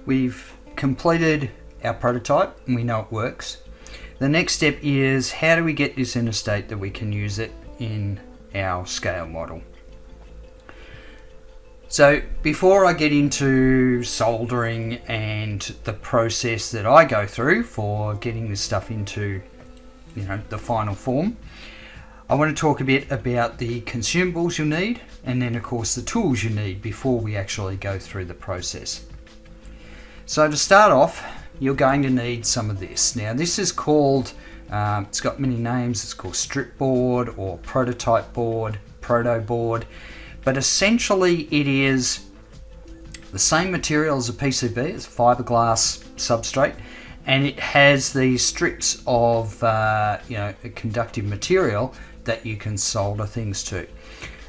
we've completed our prototype and we know it works. The next step is, how do we get this in a state that we can use it in our scale model? So before I get into soldering and the process that I go through for getting this stuff into, the final form, I want to talk a bit about the consumables you'll need, and then of course the tools you need before we actually go through the process. So to start off, you're going to need some of this. Now this is called, it's got many names, it's called strip board or prototype board, proto board, but essentially it is the same material as a PCB, it's fiberglass substrate, and it has these strips of conductive material that you can solder things to.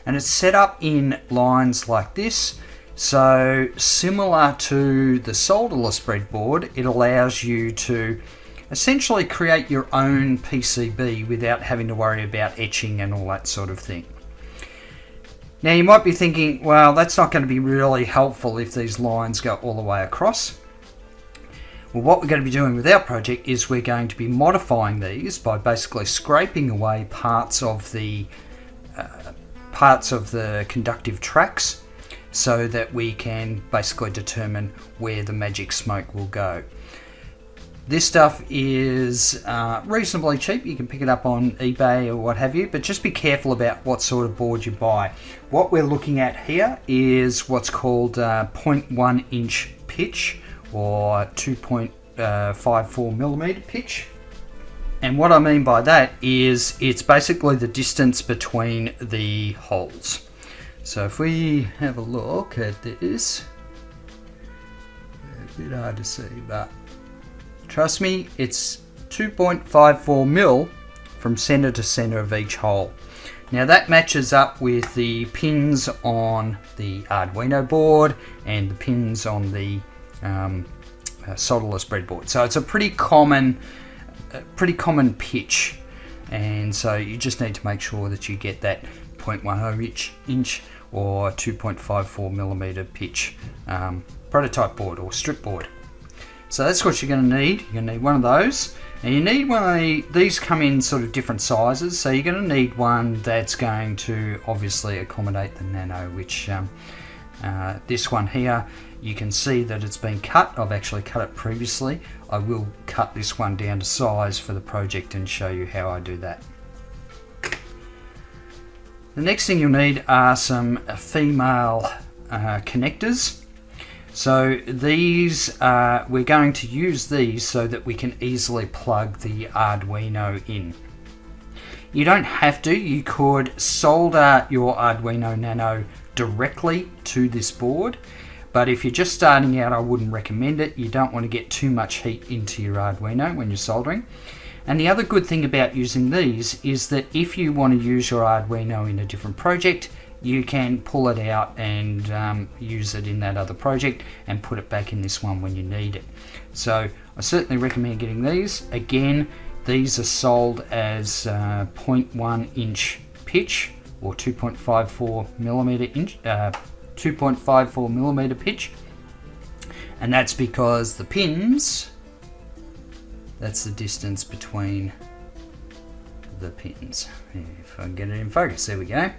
And it's set up in lines like this. So similar to the solderless breadboard, it allows you to essentially create your own PCB without having to worry about etching and all that sort of thing. Now you might be thinking, well, that's not going to be really helpful if these lines go all the way across. Well, what we're going to be doing with our project is we're going to be modifying these by basically scraping away parts of the conductive tracks so that we can basically determine where the magic smoke will go. This stuff is reasonably cheap. You can pick it up on eBay or what have you, but just be careful about what sort of board you buy. What we're looking at here is what's called 0.1 inch pitch, or 2.54 millimeter pitch. And what I mean by that is it's basically the distance between the holes. So if we have a look at this, a bit hard to see, but trust me, it's 2.54 mil from center to center of each hole. Now that matches up with the pins on the Arduino board and the pins on the solderless breadboard. So it's a pretty common pitch, and so you just need to make sure that you get that 0.10 inch or 2.54 millimeter pitch prototype board or strip board. So that's what you're going to need. You're going to need one of those, and you need one of these come in sort of different sizes. So you're going to need one that's going to obviously accommodate the nano, which this one here, you can see that it's been cut. I've actually cut it previously. I will cut this one down to size for the project and show you how I do that. The next thing you'll need are some female connectors. So these, we're going to use these so that we can easily plug the Arduino in. You don't have to. You could solder your Arduino Nano directly to this board, but if you're just starting out, I wouldn't recommend it. You don't want to get too much heat into your Arduino when you're soldering. And the other good thing about using these is that if you want to use your Arduino in a different project, you can pull it out and use it in that other project and put it back in this one when you need it. So I certainly recommend getting these. Again, these are sold as 0.1 inch pitch or 2.54 millimeter pitch, and that's because the pins, that's the distance between the pins. If I can get it in focus, there we go.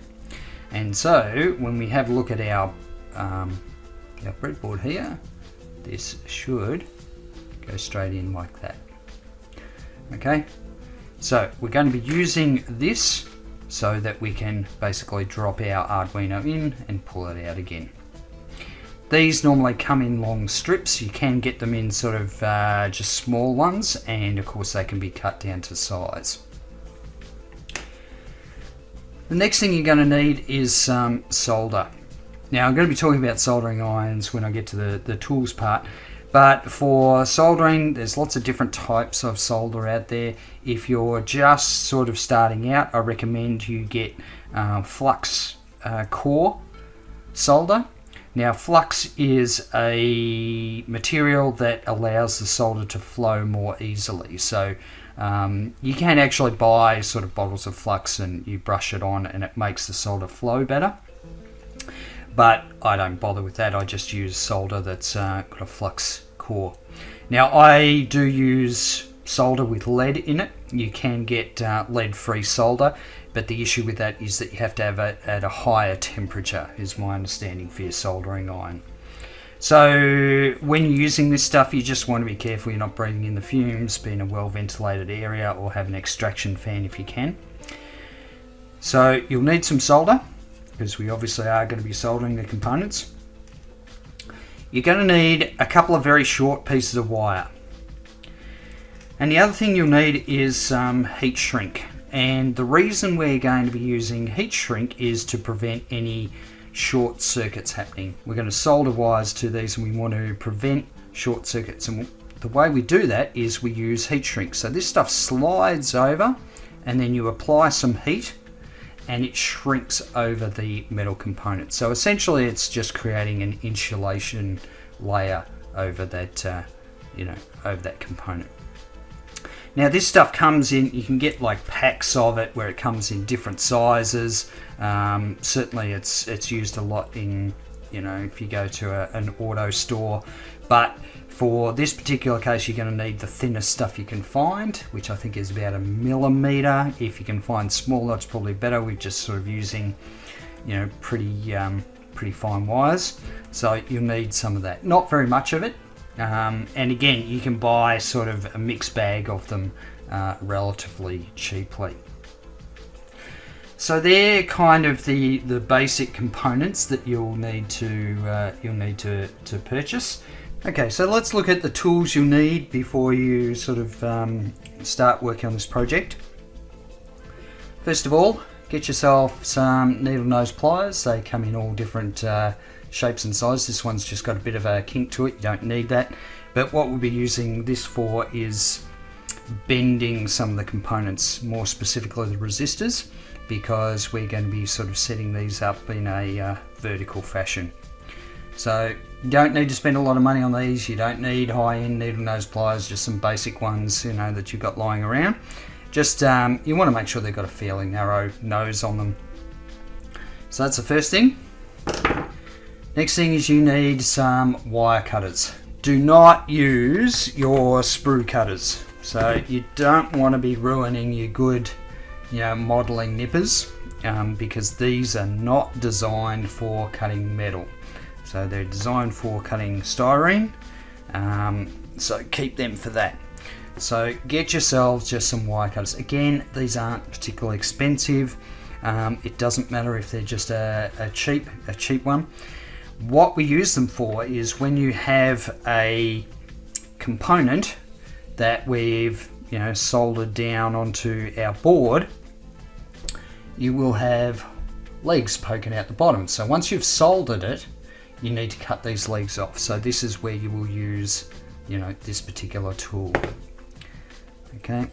And so when we have a look at our breadboard here, this should go straight in like that. Okay, so we're going to be using this so that we can basically drop our Arduino in and pull it out again. These normally come in long strips. You can get them in sort of just small ones, and of course they can be cut down to size. The next thing you're going to need is some solder. Now I'm going to be talking about soldering irons when I get to the tools part, but for soldering there's lots of different types of solder out there. If you're just sort of starting out, I recommend you get flux core solder. Now flux is a material that allows the solder to flow more easily. So you can actually buy sort of bottles of flux and you brush it on and it makes the solder flow better. But I don't bother with that. I just use solder that's got a flux core. Now I do use solder with lead in it. You can get lead-free solder, but the issue with that is that you have to have it at a higher temperature, is my understanding, for your soldering iron. So when you're using this stuff, you just want to be careful you're not breathing in the fumes, be in a well-ventilated area, or have an extraction fan if you can. So you'll need some solder, because we obviously are going to be soldering the components. You're going to need a couple of very short pieces of wire. And the other thing you'll need is heat shrink. And the reason we're going to be using heat shrink is to prevent any short circuits happening. We're going to solder wires to these, and we want to prevent short circuits. And the way we do that is we use heat shrink. So this stuff slides over, and then you apply some heat, and it shrinks over the metal component. So essentially it's just creating an insulation layer over that, over that component. Now this stuff comes in, you can get like packs of it where it comes in different sizes. Certainly it's used a lot in, if you go to an auto store. But for this particular case, you're going to need the thinnest stuff you can find, which I think is about 1 millimeter. If you can find smaller, it's probably better. We're just sort of using, pretty fine wires. So you'll need some of that. Not very much of it. And again, you can buy sort of a mixed bag of them relatively cheaply. So they're kind of the basic components that you'll need to purchase. Okay, so let's look at the tools you'll need before you sort of start working on this project. First of all, get yourself some needle nose pliers. They come in all different shapes and sizes. This one's just got a bit of a kink to it. You don't need that. But what we'll be using this for is bending some of the components, more specifically the resistors, because we're going to be sort of setting these up in a vertical fashion. So you don't need to spend a lot of money on these. You don't need high-end needle nose pliers, just some basic ones that you've got lying around. Just you want to make sure they've got a fairly narrow nose on them. So that's the first thing. Next thing is you need some wire cutters. Do not use your sprue cutters. So you don't want to be ruining your good modeling nippers, because these are not designed for cutting metal. So they're designed for cutting styrene, so keep them for that. So get yourselves just some wire cutters. Again, these aren't particularly expensive. It doesn't matter if they're just a cheap one. What we use them for is when you have a component that we've soldered down onto our board, you will have legs poking out the bottom. So once you've soldered it, you need to cut these legs off. So this is where you will use this particular tool. Okay,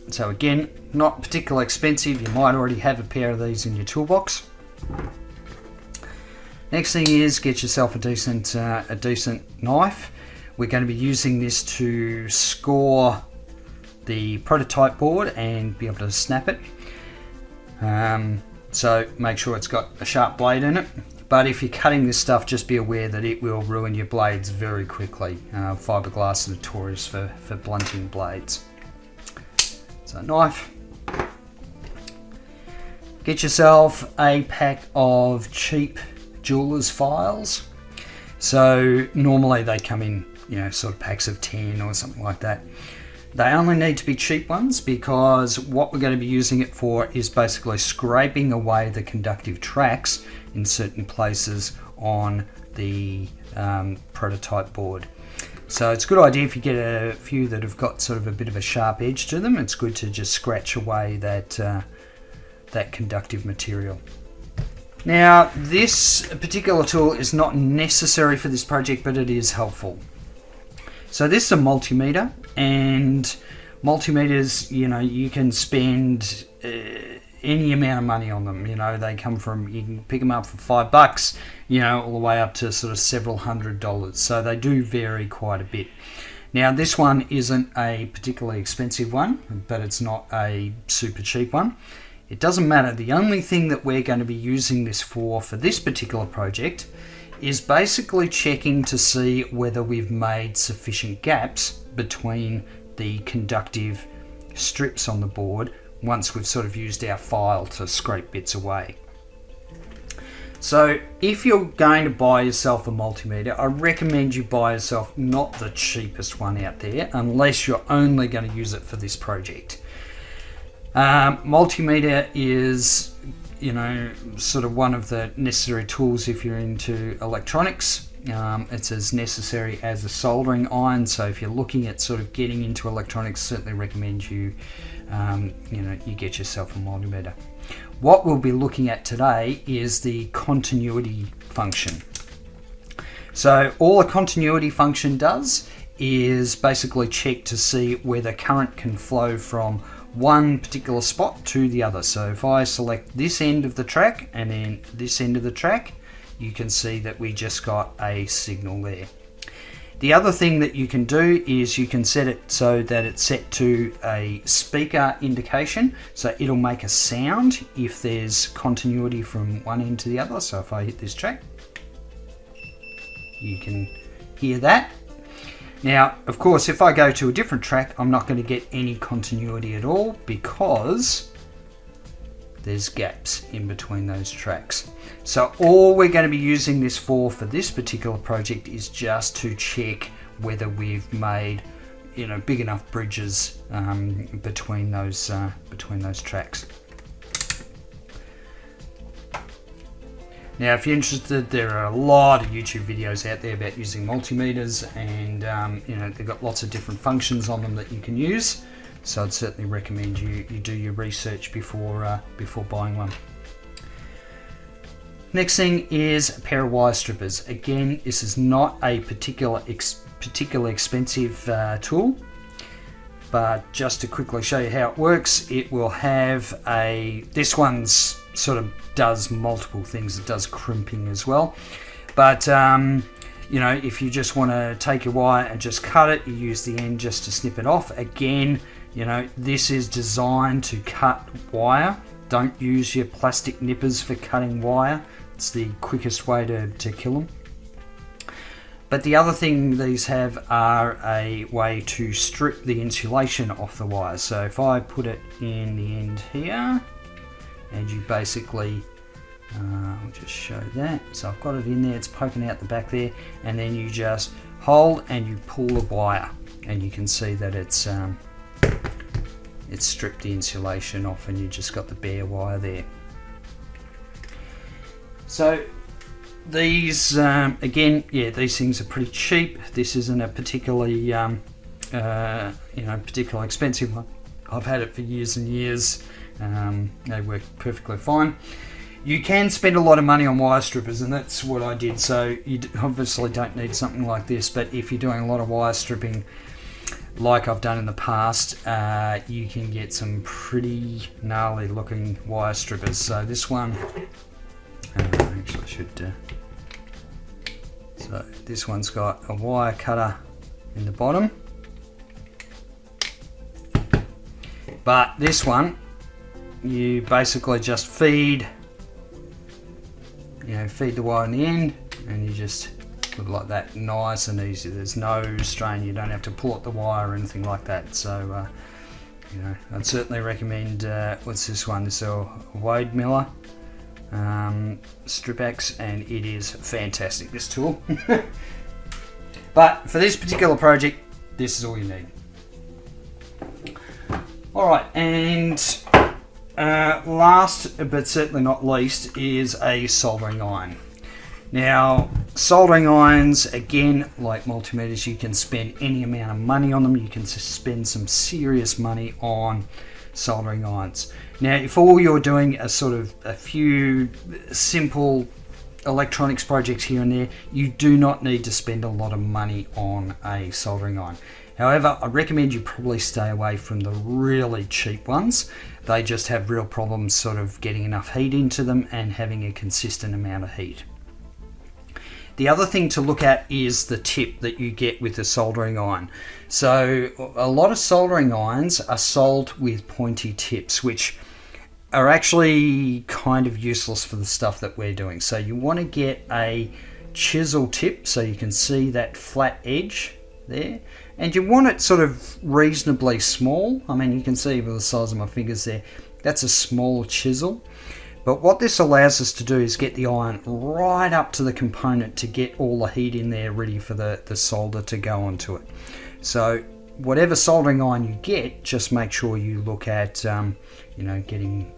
so again, not particularly expensive. You might already have a pair of these in your toolbox. Next thing is get yourself a decent knife. We're going to be using this to score the prototype board and be able to snap it. So make sure it's got a sharp blade in it. But if you're cutting this stuff, just be aware that it will ruin your blades very quickly. Fiberglass is notorious for blunting blades. So knife. Get yourself a pack of cheap jeweler's files. So normally they come in sort of packs of 10 or something like that. They only need to be cheap ones, because what we're going to be using it for is basically scraping away the conductive tracks in certain places on the prototype board. So it's a good idea if you get a few that have got sort of a bit of a sharp edge to them. It's good to just scratch away that conductive material. Now, this particular tool is not necessary for this project, but it is helpful. So this is a multimeter, and multimeters, you can spend any amount of money on them. They come from, you can pick them up for $5, all the way up to sort of several $100s. So they do vary quite a bit. Now this one isn't a particularly expensive one, but it's not a super cheap one. It doesn't matter. The only thing that we're going to be using this for this particular project is basically checking to see whether we've made sufficient gaps between the conductive strips on the board once we've sort of used our file to scrape bits away. So if you're going to buy yourself a multimeter, I recommend you buy yourself not the cheapest one out there unless you're only going to use it for this project. Multimeter is, you know, sort of one of the necessary tools if you're into electronics. It's as necessary as a soldering iron, so if you're looking at sort of getting into electronics, certainly recommend you you get yourself a multimeter. What we'll be looking at today is the continuity function. So all a continuity function does is basically check to see whether current can flow from one particular spot to the other. So if I select this end of the track and then this end of the track, you can see that we just got a signal there. The other thing that you can do is you can set it so that it's set to a speaker indication, so it'll make a sound if there's continuity from one end to the other. So if I hit this track, you can hear that. Now, of course, if I go to a different track, I'm not going to get any continuity at all because there's gaps in between those tracks. So all we're going to be using this for this particular project is just to check whether we've made, you know, big enough bridges between those tracks. Now, if you're interested, there are a lot of YouTube videos out there about using multimeters, and they've got lots of different functions on them that you can use. So I'd certainly recommend you do your research before buying one. Next thing is a pair of wire strippers. Again, this is not a particularly expensive tool, but just to quickly show you how it works, it will have this one's sort of does multiple things. It does crimping as well, but if you just want to take your wire and just cut it, you use the end just to snip it off. Again, this is designed to cut wire. Don't use your plastic nippers for cutting wire. It's the quickest way to kill them. But the other thing these have are a way to strip the insulation off the wire. So if I put it in the end here, and you basically, I'll just show that. So I've got it in there, it's poking out the back there, and then you just hold and you pull the wire, and you can see that it's stripped the insulation off, and you just got the bare wire there. So these, again, these things are pretty cheap. This isn't a particularly, particularly expensive one. I've had it for years and years. They work perfectly fine. You can spend a lot of money on wire strippers, and that's what I did. So you obviously don't need something like this, but if you're doing a lot of wire stripping, like I've done in the past, you can get some pretty gnarly looking wire strippers. So this one, actually I should, so this one's got a wire cutter in the bottom, but this one, you basically just feed the wire in the end, and you just put it like that, nice and easy. There's no strain. You don't have to pull up the wire or anything like that. So, I'd certainly recommend, what's this one? This is a Wade Miller strip axe, and it is fantastic, this tool. But for this particular project, this is all you need. Alright, and last but certainly not least is a soldering iron. Now, soldering irons, again, like multimeters, you can spend any amount of money on them. You can spend some serious money on soldering irons. Now, if all you're doing are sort of a few simple electronics projects here and there, you do not need to spend a lot of money on a soldering iron. However, I recommend you probably stay away from the really cheap ones. They just have real problems sort of getting enough heat into them and having a consistent amount of heat. The other thing to look at is the tip that you get with a soldering iron. So a lot of soldering irons are sold with pointy tips, which are actually kind of useless for the stuff that we're doing. So you want to get a chisel tip so you can see that flat edge there, and you want it sort of reasonably small. I mean, you can see with the size of my fingers there, that's a small chisel. But what this allows us to do is get the iron right up to the component to get all the heat in there ready for the solder to go onto it. So whatever soldering iron you get, just make sure you look at getting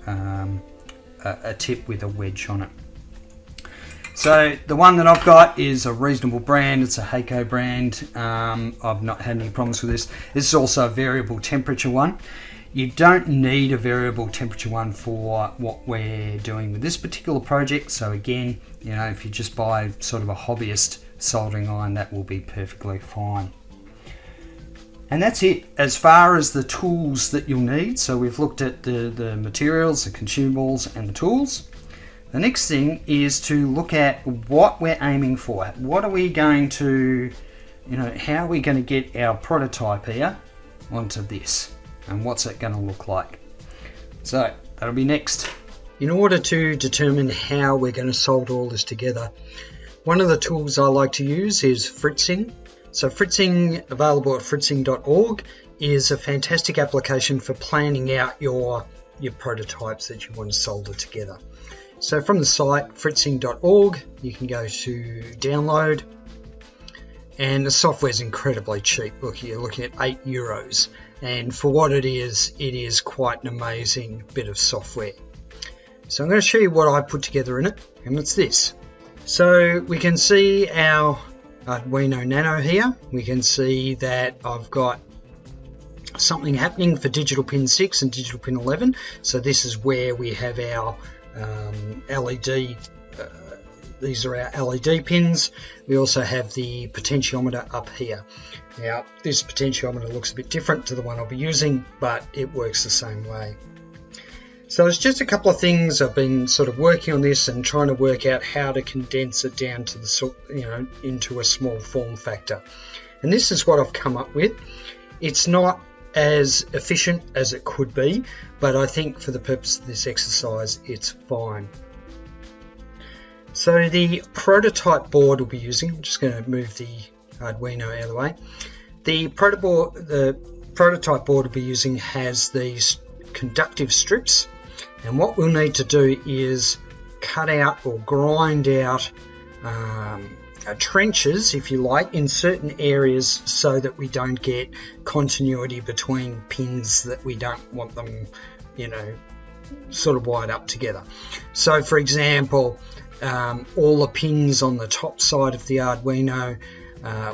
a tip with a wedge on it. So the one that I've got is a reasonable brand. It's a Heiko brand. I've not had any problems with this. This is also a variable temperature one. You don't need a variable temperature one for what we're doing with this particular project. So again, if you just buy sort of a hobbyist soldering iron, that will be perfectly fine. And that's it as far as the tools that you'll need. So we've looked at the materials, the consumables, and the tools. The next thing is to look at what we're aiming for. What are we going to, how are we going to get our prototype here onto this? And what's it going to look like? So that'll be next. In order to determine how we're going to solder all this together, one of the tools I like to use is Fritzing. So Fritzing, available at fritzing.org, is a fantastic application for planning out your prototypes that you want to solder together. So from the site fritzing.org, you can go to download, and the software is incredibly cheap. Look, you're looking at €8, and for what it is quite an amazing bit of software. So I'm going to show you what I put together in it, and it's this. So we can see our Arduino Nano here. We can see that I've got something happening for digital pin 6 and digital pin 11. So this is where we have our LED, these are our LED pins. We also have the potentiometer up here. Now this potentiometer looks a bit different to the one I'll be using, but it works the same way. So it's just a couple of things. I've been sort of working on this and trying to work out how to condense it down to the into a small form factor. And this is what I've come up with. It's not as efficient as it could be, but I think for the purpose of this exercise, it's fine. So the prototype board we'll be using, I'm just going to move the Arduino out of the way. The prototype board we'll be using has these conductive strips, and what we'll need to do is cut out or grind out trenches, if you like, in certain areas so that we don't get continuity between pins that we don't want them, sort of wired up together. So for example, all the pins on the top side of the Arduino,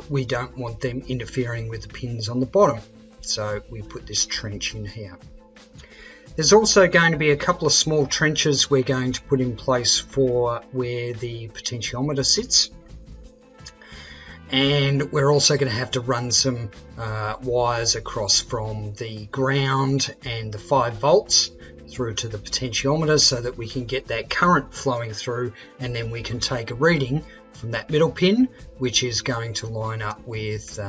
we don't want them interfering with the pins on the bottom. So we put this trench in here. There's also going to be a couple of small trenches we're going to put in place for where the potentiometer sits. And we're also going to have to run some wires across from the ground and the 5 volts through to the potentiometer so that we can get that current flowing through, and then we can take a reading from that middle pin, which is going to line up with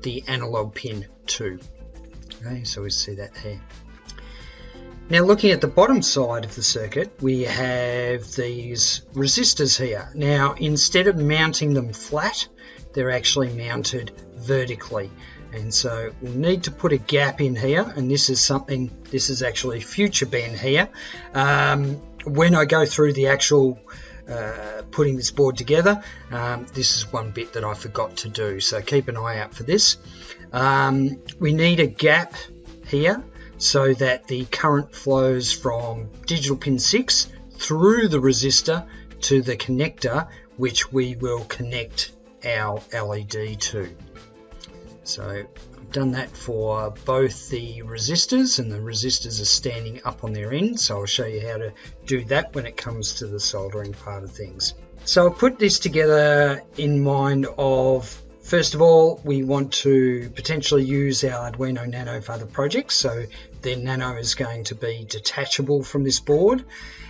the analog pin 2. Okay, so we see that here. Now looking at the bottom side of the circuit, we have these resistors here. Now instead of mounting them flat, they're actually mounted vertically. And so we'll need to put a gap in here, and this is actually future Ben here. When I go through the actual putting this board together, this is one bit that I forgot to do, so keep an eye out for this. We need a gap here so that the current flows from digital pin 6 through the resistor to the connector, which we will connect our LED to. So I've done that for both the resistors, and the resistors are standing up on their end, so I'll show you how to do that when it comes to the soldering part of things. So I've put this together in mind of, first of all, we want to potentially use our Arduino Nano for other projects, so the Nano is going to be detachable from this board,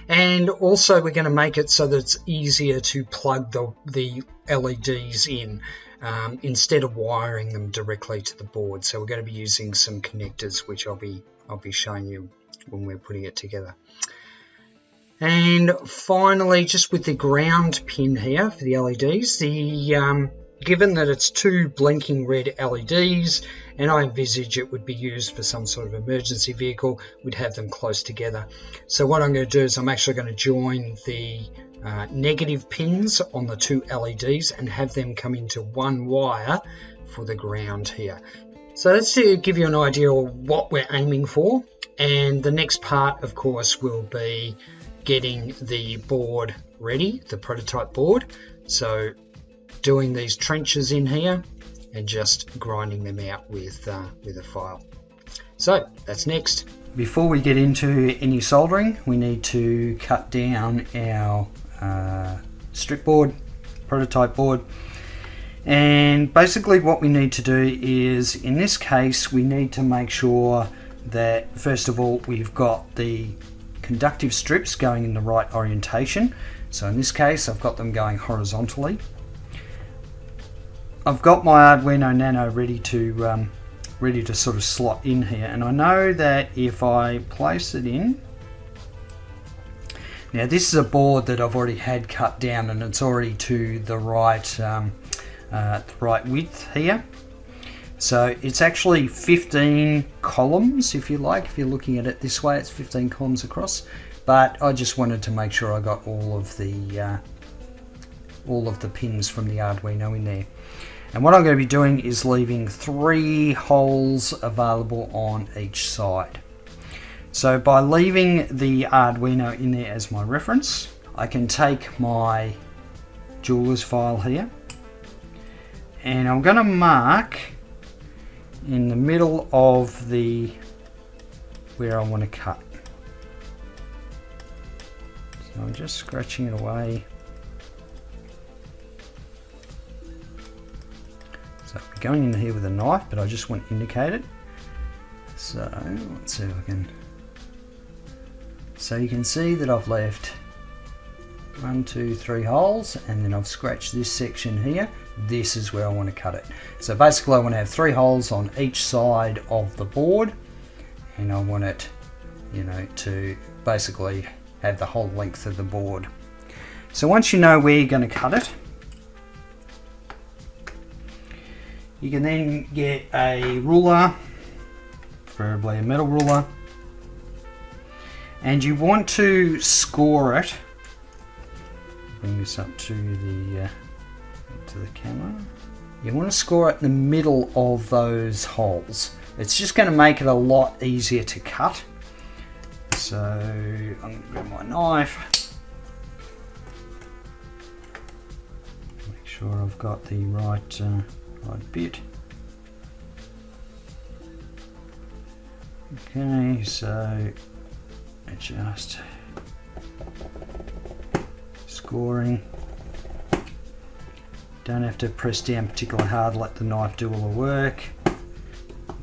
and also we're going to make it so that it's easier to plug the LEDs in instead of wiring them directly to the board. So we're going to be using some connectors, which I'll be showing you when we're putting it together. And finally, just with the ground pin here for the LEDs, given that it's two blinking red LEDs, and I envisage it would be used for some sort of emergency vehicle, we'd have them close together. So what I'm going to do is I'm actually going to join the negative pins on the two LEDs and have them come into one wire for the ground here. So that's to give you an idea of what we're aiming for. And the next part, of course, will be getting the board ready, the prototype board. So doing these trenches in here and just grinding them out with a file. So that's next. Before we get into any soldering, we need to cut down our strip board, prototype board. And basically what we need to do is, in this case, we need to make sure that first of all we've got the conductive strips going in the right orientation. So in this case I've got them going horizontally. I've got my Arduino Nano ready to sort of slot in here, and I know that if I place it in, now this is a board that I've already had cut down and it's already to the right width here. So it's actually 15 columns, if you like. If you're looking at it this way, it's 15 columns across. But I just wanted to make sure I got all of the pins from the Arduino in there. And what I'm going to be doing is leaving 3 holes available on each side. So by leaving the Arduino in there as my reference, I can take my jeweler's file here, and I'm going to mark in the middle of where I want to cut. So I'm just scratching it away. So I'm going in here with a knife, but I just want to indicate it. So let's see if I can. So you can see that I've left 1, 2, 3 holes, and then I've scratched this section here. This is where I want to cut it. So basically I want to have 3 holes on each side of the board, and I want it, to basically have the whole length of the board. So once you know where you're going to cut it, you can then get a ruler, preferably a metal ruler, and you want to score it. Bring this up to the camera. You want to score it in the middle of those holes. It's just going to make it a lot easier to cut. So I'm going to grab my knife. Make sure I've got the right bit. Okay, so adjust scoring. Don't have to press down particularly hard, let the knife do all the work.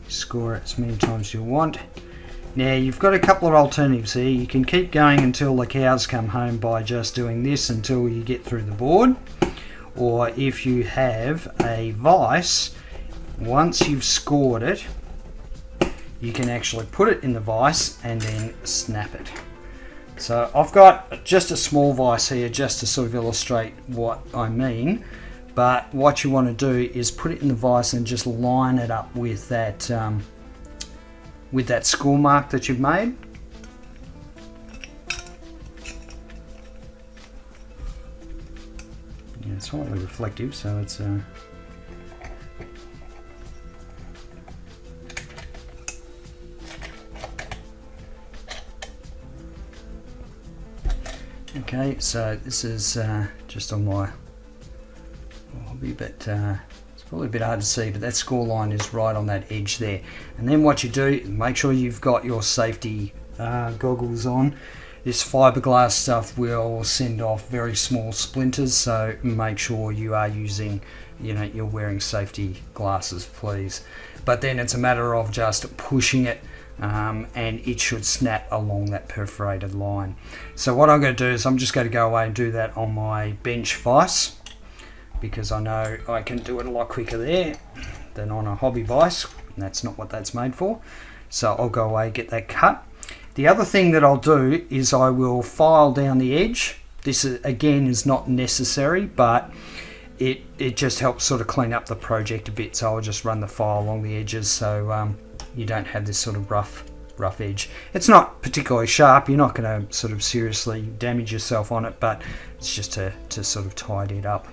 Score it as many times as you want. Now you've got a couple of alternatives here. You can keep going until the cows come home by just doing this until you get through the board. Or if you have a vise, once you've scored it, you can actually put it in the vise and then snap it. So I've got just a small vise here just to sort of illustrate what I mean. But what you want to do is put it in the vise and just line it up with that score mark that you've made. Yeah, it's slightly reflective, so it's okay. So this is just on my hobby, but it's probably a bit hard to see, but that score line is right on that edge there. And then what you do, make sure you've got your safety goggles on. This fiberglass stuff will send off very small splinters, so make sure you are using, you're wearing safety glasses, please. But then it's a matter of just pushing it, and it should snap along that perforated line. So what I'm going to do is I'm just going to go away and do that on my bench vise, because I know I can do it a lot quicker there than on a hobby vise, and that's not what that's made for. So I'll go away, get that cut, The other thing that I'll do is I will file down the edge. This again is not necessary, but it just helps sort of clean up the project a bit. So I'll just run the file along the edges so you don't have this sort of rough edge. It's not particularly sharp. You're not going to sort of seriously damage yourself on it, but it's just to sort of tidy it up.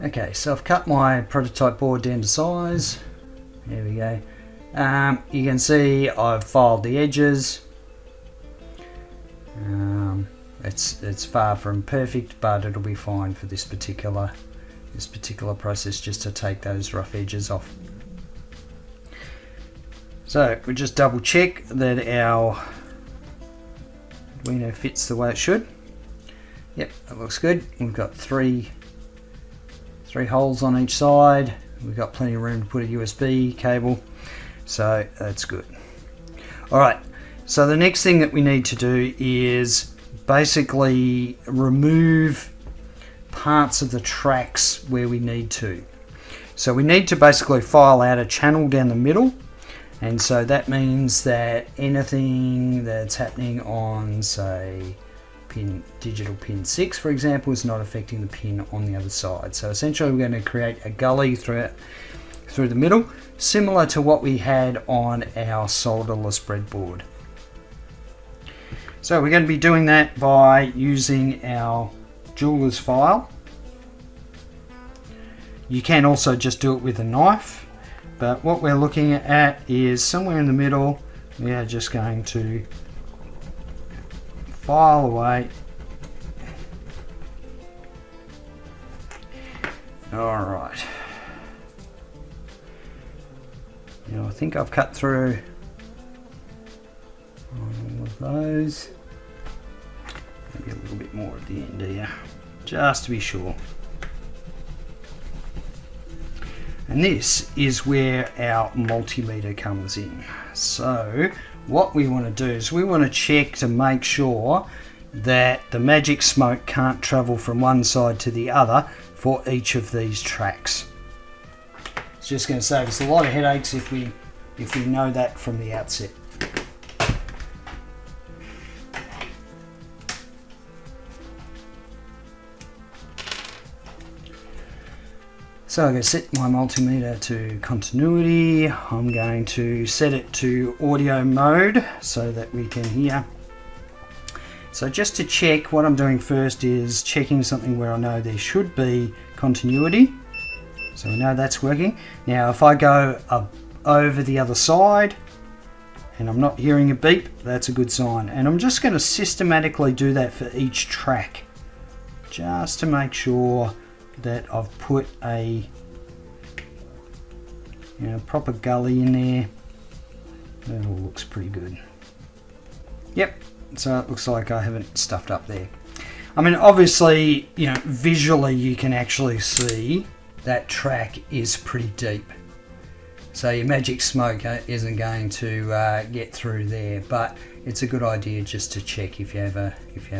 Okay, so I've cut my prototype board down to size. There we go. You can see I've filed the edges. It's far from perfect, but it'll be fine for this particular process, just to take those rough edges off. So we just double check that our Arduino fits the way it should. Yep, that looks good. We've got three holes on each side. We've got plenty of room to put a USB cable, so that's good. Alright, so the next thing that we need to do is basically remove parts of the tracks where we need to. So we need to basically file out a channel down the middle, and so that means that anything that's happening on, say, digital pin 6, for example, is not affecting the pin on the other side. So essentially we're going to create a gully through the middle, similar to what we had on our solderless breadboard. So we're going to be doing that by using our jeweler's file. You can also just do it with a knife, but what we're looking at is somewhere in the middle. We are just going to file away. Alright. Now I think I've cut through all of those. Maybe a little bit more at the end here, just to be sure. And this is where our multimeter comes in. So what we want to do is we want to check to make sure that the magic smoke can't travel from one side to the other for each of these tracks. It's just going to save us a lot of headaches if we know that from the outset. So I'm going to set my multimeter to continuity. I'm going to set it to audio mode so that we can hear. So just to check, what I'm doing first is checking something where I know there should be continuity. So we know that's working. Now if I go over the other side and I'm not hearing a beep, that's a good sign. And I'm just going to systematically do that for each track, just to make sure that I've put a proper gully in there. That all looks pretty good. Yep, so it looks like I haven't stuffed up there. I mean, obviously, visually you can actually see that track is pretty deep. So your magic smoke isn't going to get through there, but it's a good idea just to check if you have a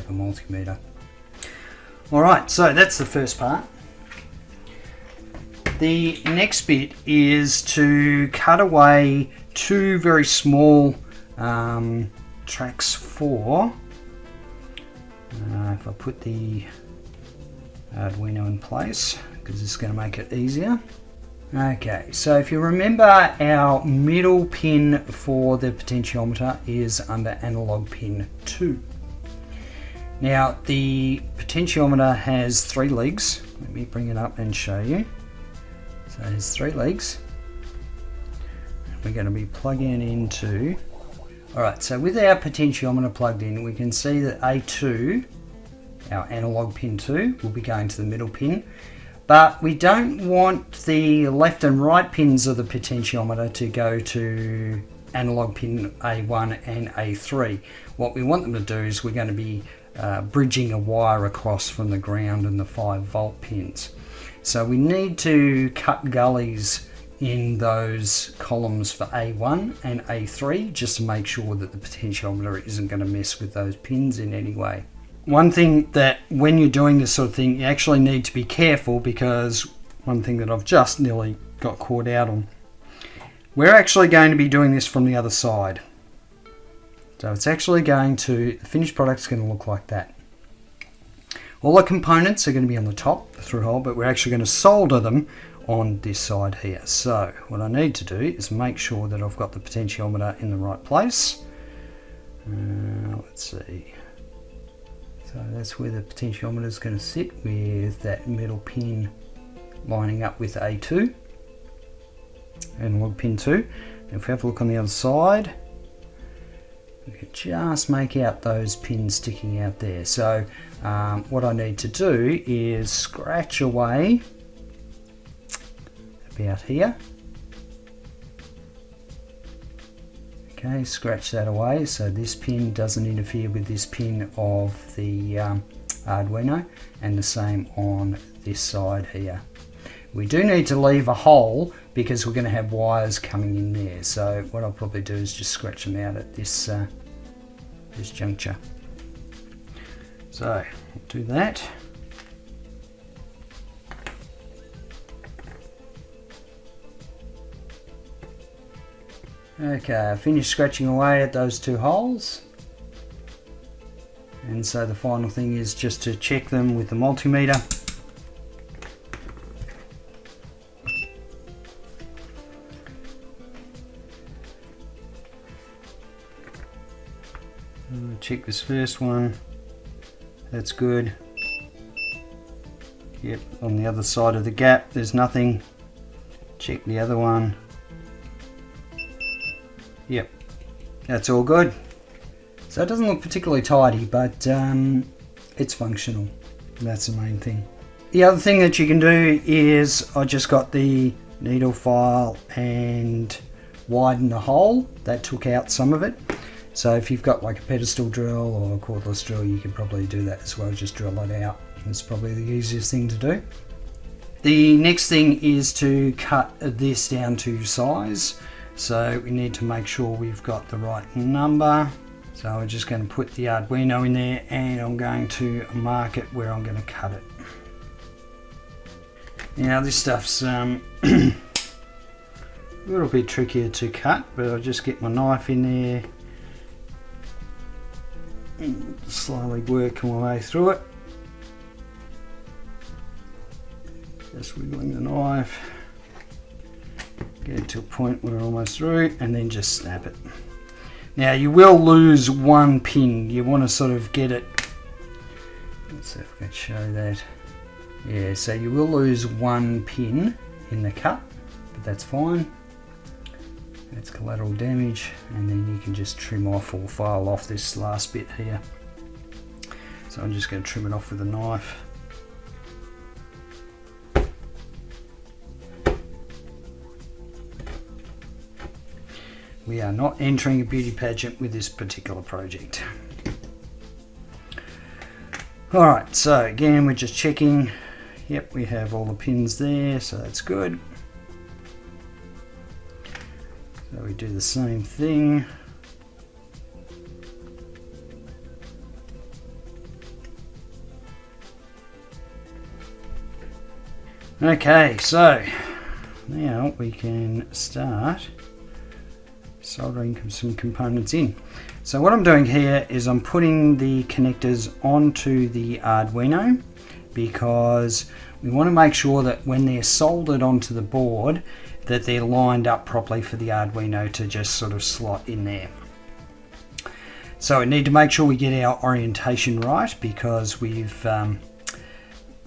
multimeter. All right, so that's the first part. The next bit is to cut away two very small tracks 4. If I put the Arduino in place, because it's going to make it easier. Okay, so if you remember, our middle pin for the potentiometer is under analog pin 2. Now the potentiometer has 3 legs. Let me bring it up and show you. So there's 3 legs. We're going to be plugging into. Alright, so with our potentiometer plugged in, we can see that A2, our analog pin 2, will be going to the middle pin. But we don't want the left and right pins of the potentiometer to go to analog pin A1 and A3. What we want them to do is we're going to be bridging a wire across from the ground and the 5-volt pins. So we need to cut gullies in those columns for A1 and A3 just to make sure that the potentiometer isn't going to mess with those pins in any way. One thing that when you're doing this sort of thing, you actually need to be careful, because one thing that I've just nearly got caught out on, we're actually going to be doing this from the other side. So it's actually going to, the finished product is going to look like that. All the components are going to be on the top, the through hole, but we're actually going to solder them on this side here. So what I need to do is make sure that I've got the potentiometer in the right place. Let's see. So that's where the potentiometer is going to sit, with that metal pin lining up with A2 and log pin 2. And if we have a look on the other side, we can just make out those pins sticking out there. So what I need to do is scratch away about here. Okay, scratch that away so this pin doesn't interfere with this pin of the Arduino, and the same on this side here. We do need to leave a hole because we're going to have wires coming in there. So what I'll probably do is just scratch them out at this this juncture. So I'll do that. Okay, I finished scratching away at those two holes. And so the final thing is just to check them with the multimeter. Check this first one. That's good. Yep, on the other side of the gap there's nothing. Check the other one. Yep, that's all good. So it doesn't look particularly tidy, but it's functional. That's the main thing. The other thing that you can do is I just got the needle file and widened the hole. That took out some of it. So if you've got like a pedestal drill or a cordless drill, you can probably do that as well. Just drill it out. That's probably the easiest thing to do. The next thing is to cut this down to size. So we need to make sure we've got the right number. So I'm just going to put the Arduino in there and I'm going to mark it where I'm going to cut it. Now this stuff's a little bit trickier to cut, but I'll just get my knife in there and slowly work my way through it. Just wiggling the knife. Get it to a point where we're almost through, and then just snap it. Now you will lose one pin. You want to sort of get it. Let's see if I can show that. Yeah, so you will lose one pin in the cut, but that's fine. That's collateral damage, and then you can just trim off or file off this last bit here. So I'm just going to trim it off with a knife. We are not entering a beauty pageant with this particular project. Alright, so again we're just checking. Yep, we have all the pins there, so that's good. So we do the same thing. Okay, so now we can start soldering some components in. So what I'm doing here is I'm putting the connectors onto the Arduino because we want to make sure that when they're soldered onto the board that they're lined up properly for the Arduino to just sort of slot in there. So we need to make sure we get our orientation right because we've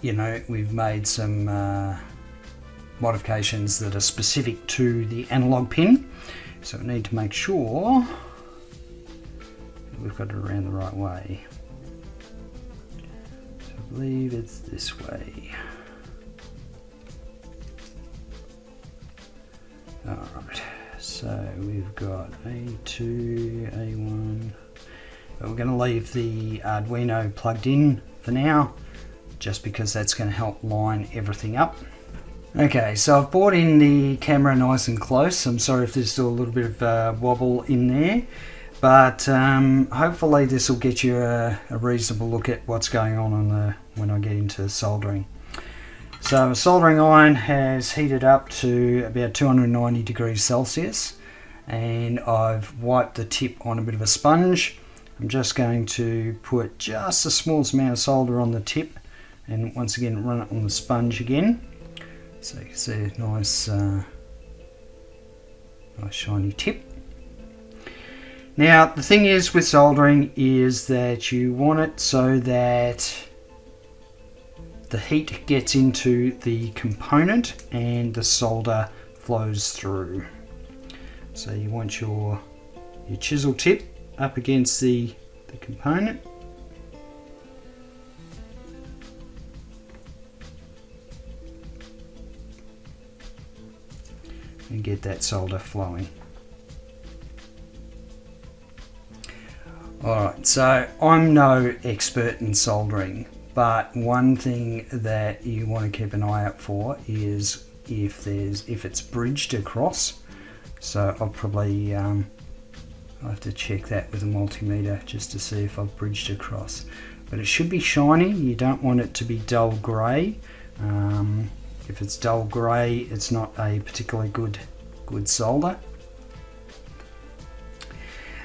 we've made some modifications that are specific to the analog pin. So we need to make sure that we've got it around the right way. So I believe it's this way. Alright, so we've got A2, A1, but we're going to leave the Arduino plugged in for now, just because that's going to help line everything up. Okay, so I've brought in the camera nice and close. I'm sorry if there's still a little bit of wobble in there, but hopefully this will get you a reasonable look at what's going on when I get into soldering. So a soldering iron has heated up to about 290 degrees Celsius, and I've wiped the tip on a bit of a sponge. I'm just going to put just the smallest amount of solder on the tip, and once again run it on the sponge again, so you can see a nice shiny tip. Now the thing is with soldering is that you want it so that the heat gets into the component and the solder flows through. So you want your chisel tip up against the component, and get that solder flowing. Alright, so I'm no expert in soldering, but one thing that you want to keep an eye out for is if it's bridged across. So I'll probably I'll have to check that with a multimeter just to see if I've bridged across. But it should be shiny. You don't want it to be dull grey. If it's dull grey, it's not a particularly good solder.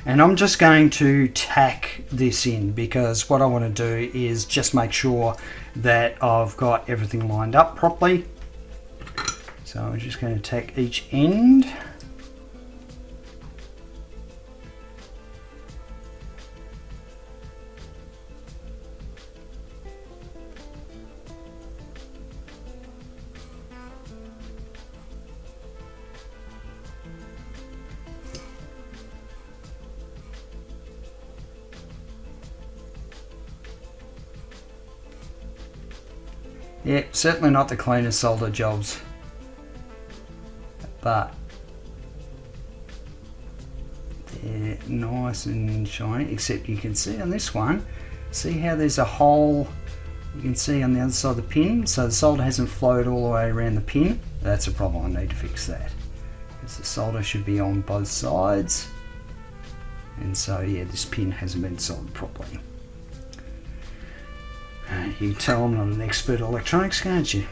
And I'm just going to tack this in, because what I want to do is just make sure that I've got everything lined up properly. So I'm just going to tack each end. Yeah, certainly not the cleanest solder jobs, but they're nice and shiny, except you can see on this one, see how there's a hole you can see on the other side of the pin, so the solder hasn't flowed all the way around the pin. That's a problem. I need to fix that, because the solder should be on both sides, and so yeah, this pin hasn't been soldered properly. You can tell I'm not an expert in electronics, can't you?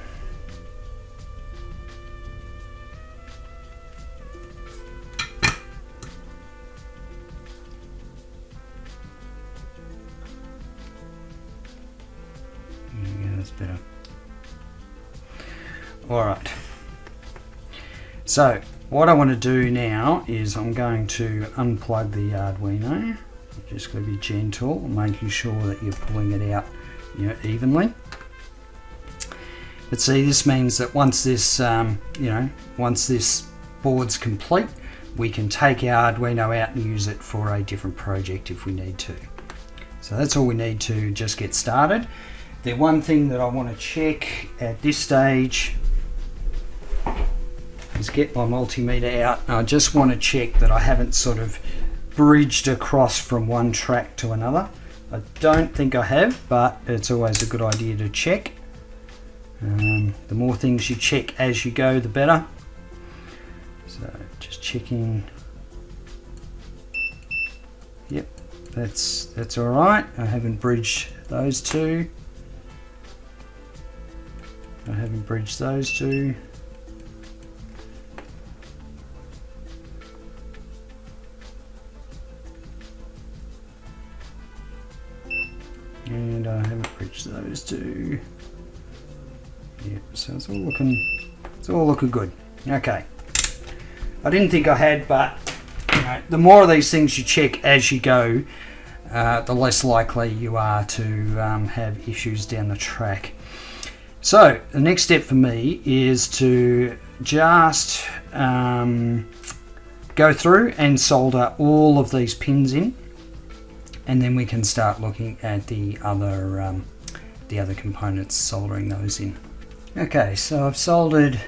Yeah, that's better. Alright. So, what I want to do now is I'm going to unplug the Arduino. You've just got to be gentle, making sure that you're pulling it out evenly. But see, this means that once this once this board's complete, we can take our Arduino out and use it for a different project if we need to. So that's all we need to just get started. The one thing that I want to check at this stage is get my multimeter out. I just want to check that I haven't sort of bridged across from one track to another. I don't think I have, but it's always a good idea to check. The more things you check as you go, the better. So just checking. Yep, that's all right. I haven't bridged those two. I haven't bridged those two. And I haven't bridged those two. Yep, so it's all looking good. Okay. I didn't think I had, but the more of these things you check as you go, the less likely you are to have issues down the track. So the next step for me is to just go through and solder all of these pins in, and then we can start looking at the other components, soldering those in. Okay, so I've soldered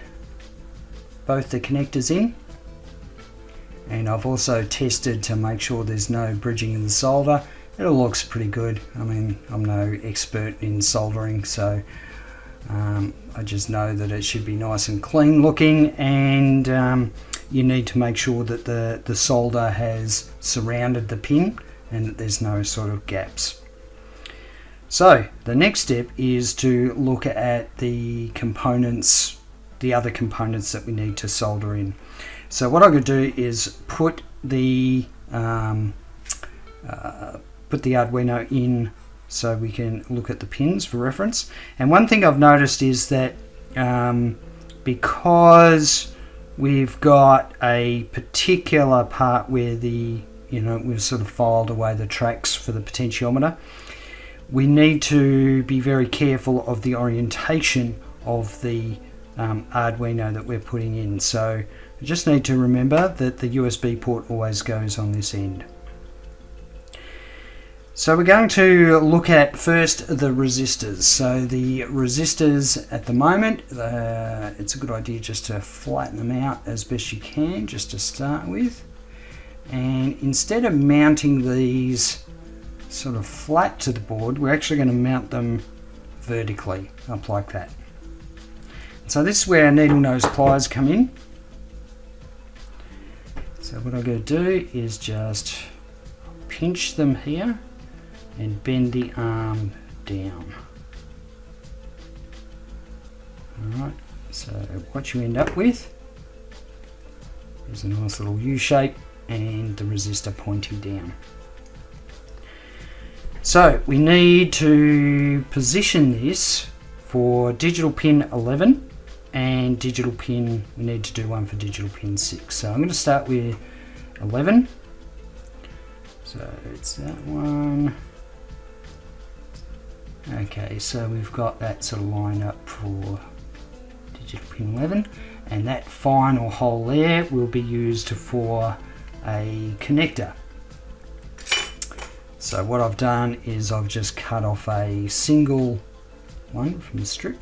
both the connectors in, and I've also tested to make sure there's no bridging in the solder. It all looks pretty good. I mean, I'm no expert in soldering, so I just know that it should be nice and clean looking, and you need to make sure that the solder has surrounded the pin and that there's no sort of gaps. So the next step is to look at the components, the other components that we need to solder in. So what I'm going to do is put the Arduino in so we can look at the pins for reference. And one thing I've noticed is that because we've got a particular part where we've sort of filed away the tracks for the potentiometer, we need to be very careful of the orientation of the Arduino that we're putting in. So we just need to remember that the USB port always goes on this end. So we're going to look at first the resistors. So the resistors at the moment, it's a good idea just to flatten them out as best you can, just to start with. And instead of mounting these sort of flat to the board, we're actually going to mount them vertically, up like that. So this is where our needle nose pliers come in. So what I'm going to do is just pinch them here and bend the arm down. Alright, so what you end up with is a nice little U shape and the resistor pointing down. So we need to position this for digital pin 11 and digital pin, we need to do one for digital pin 6. So I'm going to start with 11. So it's that one. Okay, so we've got that sort of lined up for digital pin 11, and that final hole there will be used for a connector. So what I've done is I've just cut off a single one from the strip,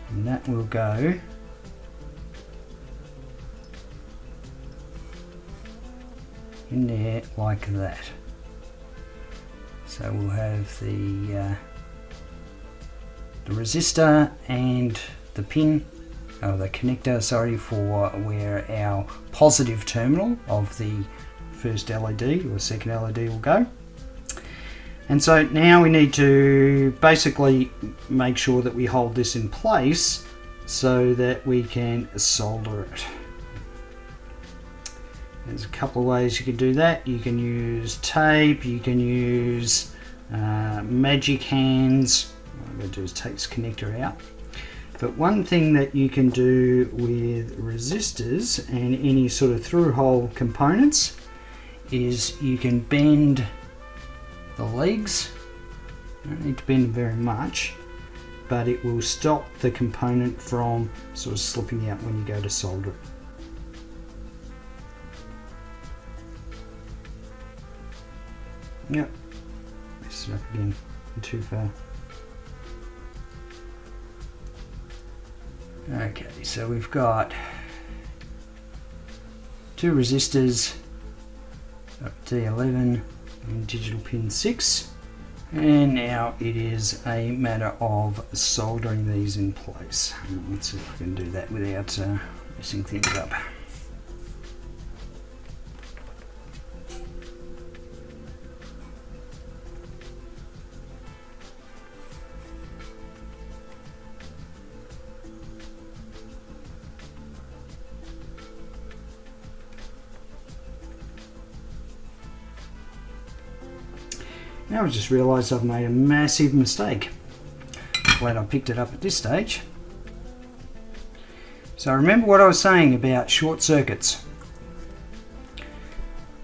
and that will go in there like that. So we'll have the resistor and the pin, the connector, sorry, for where our positive terminal of the first LED or second LED will go. And so now we need to basically make sure that we hold this in place so that we can solder it. There's a couple of ways you can do that. You can use tape, you can use magic hands. What I'm going to do is take this connector out. But one thing that you can do with resistors and any sort of through hole components is you can bend the legs. You don't need to bend them very much, but it will stop the component from sort of slipping out when you go to solder it. Yep, mess it up again, too far. Okay, so we've got two resistors, D11 and digital pin 6, and now it is a matter of soldering these in place. Let's see if I can do that without messing things up. Now I just realised I've made a massive mistake. Glad I picked it up at this stage. So remember what I was saying about short circuits.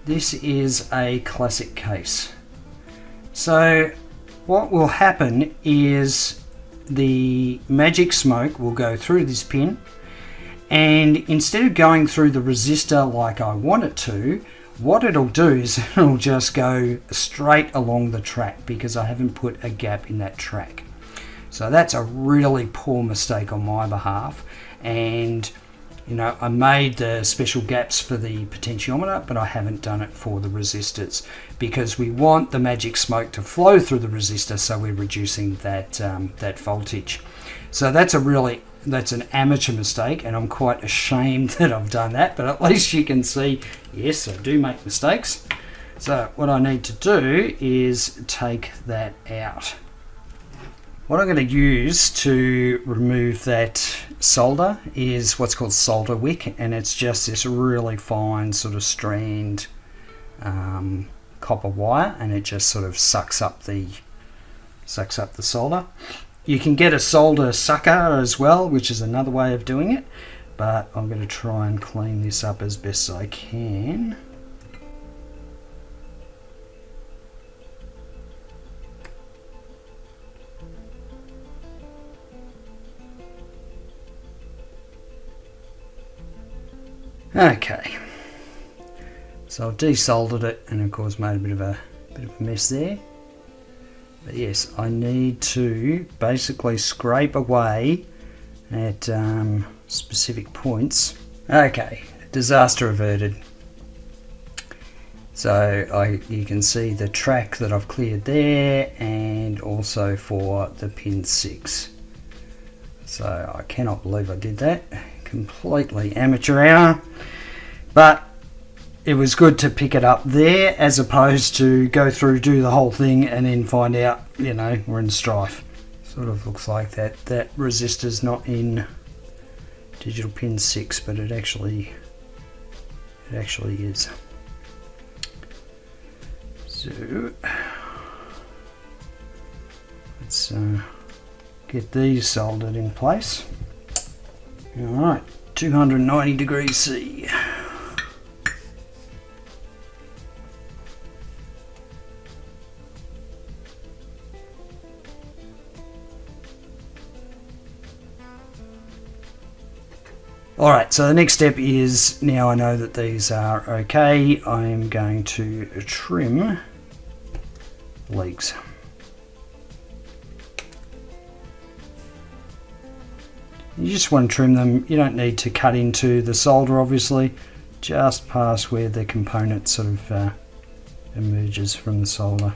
This is a classic case. So what will happen is the magic smoke will go through this pin, and instead of going through the resistor like I want it to, what it'll do is it'll just go straight along the track because I haven't put a gap in that track. So that's a really poor mistake on my behalf, and you know, I made the special gaps for the potentiometer, but I haven't done it for the resistors because we want the magic smoke to flow through the resistor, so we're reducing that that voltage. So that's an amateur mistake, and I'm quite ashamed that I've done that, but at least you can see, yes, I do make mistakes. So what I need to do is take that out. What I'm going to use to remove that solder is what's called solder wick, and it's just this really fine sort of strand copper wire, and it just sort of sucks up the solder. You can get a solder sucker as well, which is another way of doing it, but I'm going to try and clean this up as best I can. Okay, so I've desoldered it, and of course made a bit of a mess there. But yes, I need to basically scrape away at specific points. Okay, disaster averted. So you can see the track that I've cleared there, and also for the pin 6. So I cannot believe I did that. Completely amateur hour, but it was good to pick it up there as opposed to go through, do the whole thing, and then find out, you know, we're in strife. Sort of looks like that resistor's not in digital pin 6, but it actually is. So let's get these soldered in place. Alright, 290 degrees C. Alright, so the next step is, now I know that these are okay, I am going to trim legs. You just want to trim them. You don't need to cut into the solder, obviously, just past where the component sort of emerges from the solder.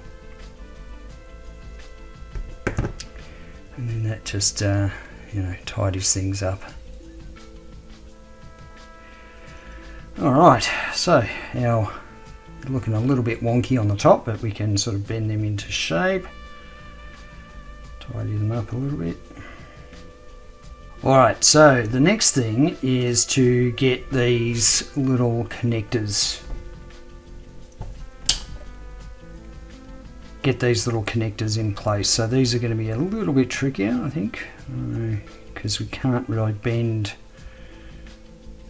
And then that just, you know, tidies things up. Alright, so now looking a little bit wonky on the top, but we can sort of bend them into shape. Tidy them up a little bit. Alright, so the next thing is to get these little connectors. Get these little connectors in place. So these are going to be a little bit trickier, I think, because we can't really bend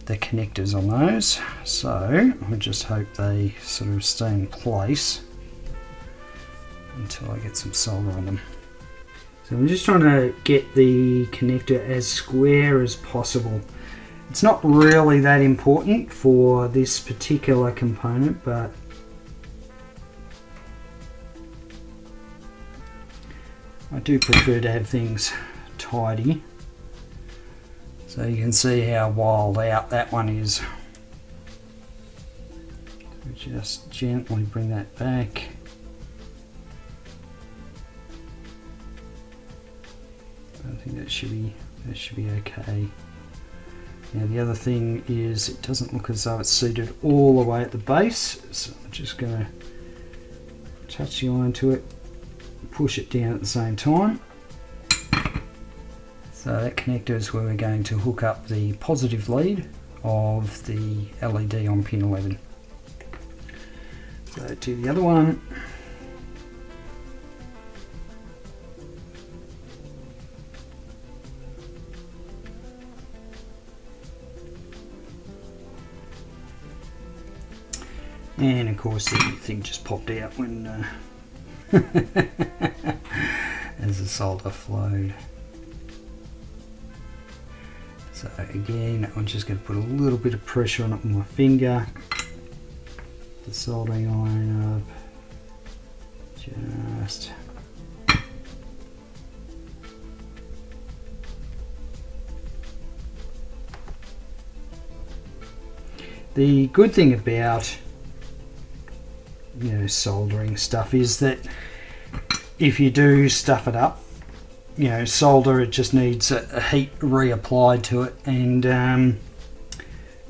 the connectors on those. So I just hope they sort of stay in place until I get some solder on them. So I'm just trying to get the connector as square as possible. It's not really that important for this particular component, but I do prefer to have things tidy. So you can see how wild out that one is. So just gently bring that back. I think that should be okay. Now the other thing is, it doesn't look as though it's seated all the way at the base, so I'm just going to touch the iron to it, push it down at the same time. So that connector is where we're going to hook up the positive lead of the LED on pin 11. So to the other one. And of course the thing just popped out when as the solder flowed. So again, I'm just going to put a little bit of pressure on it with my finger. The soldering iron up. Just. The good thing about soldering stuff is that if you do stuff it up, solder, it just needs a heat reapplied to it, and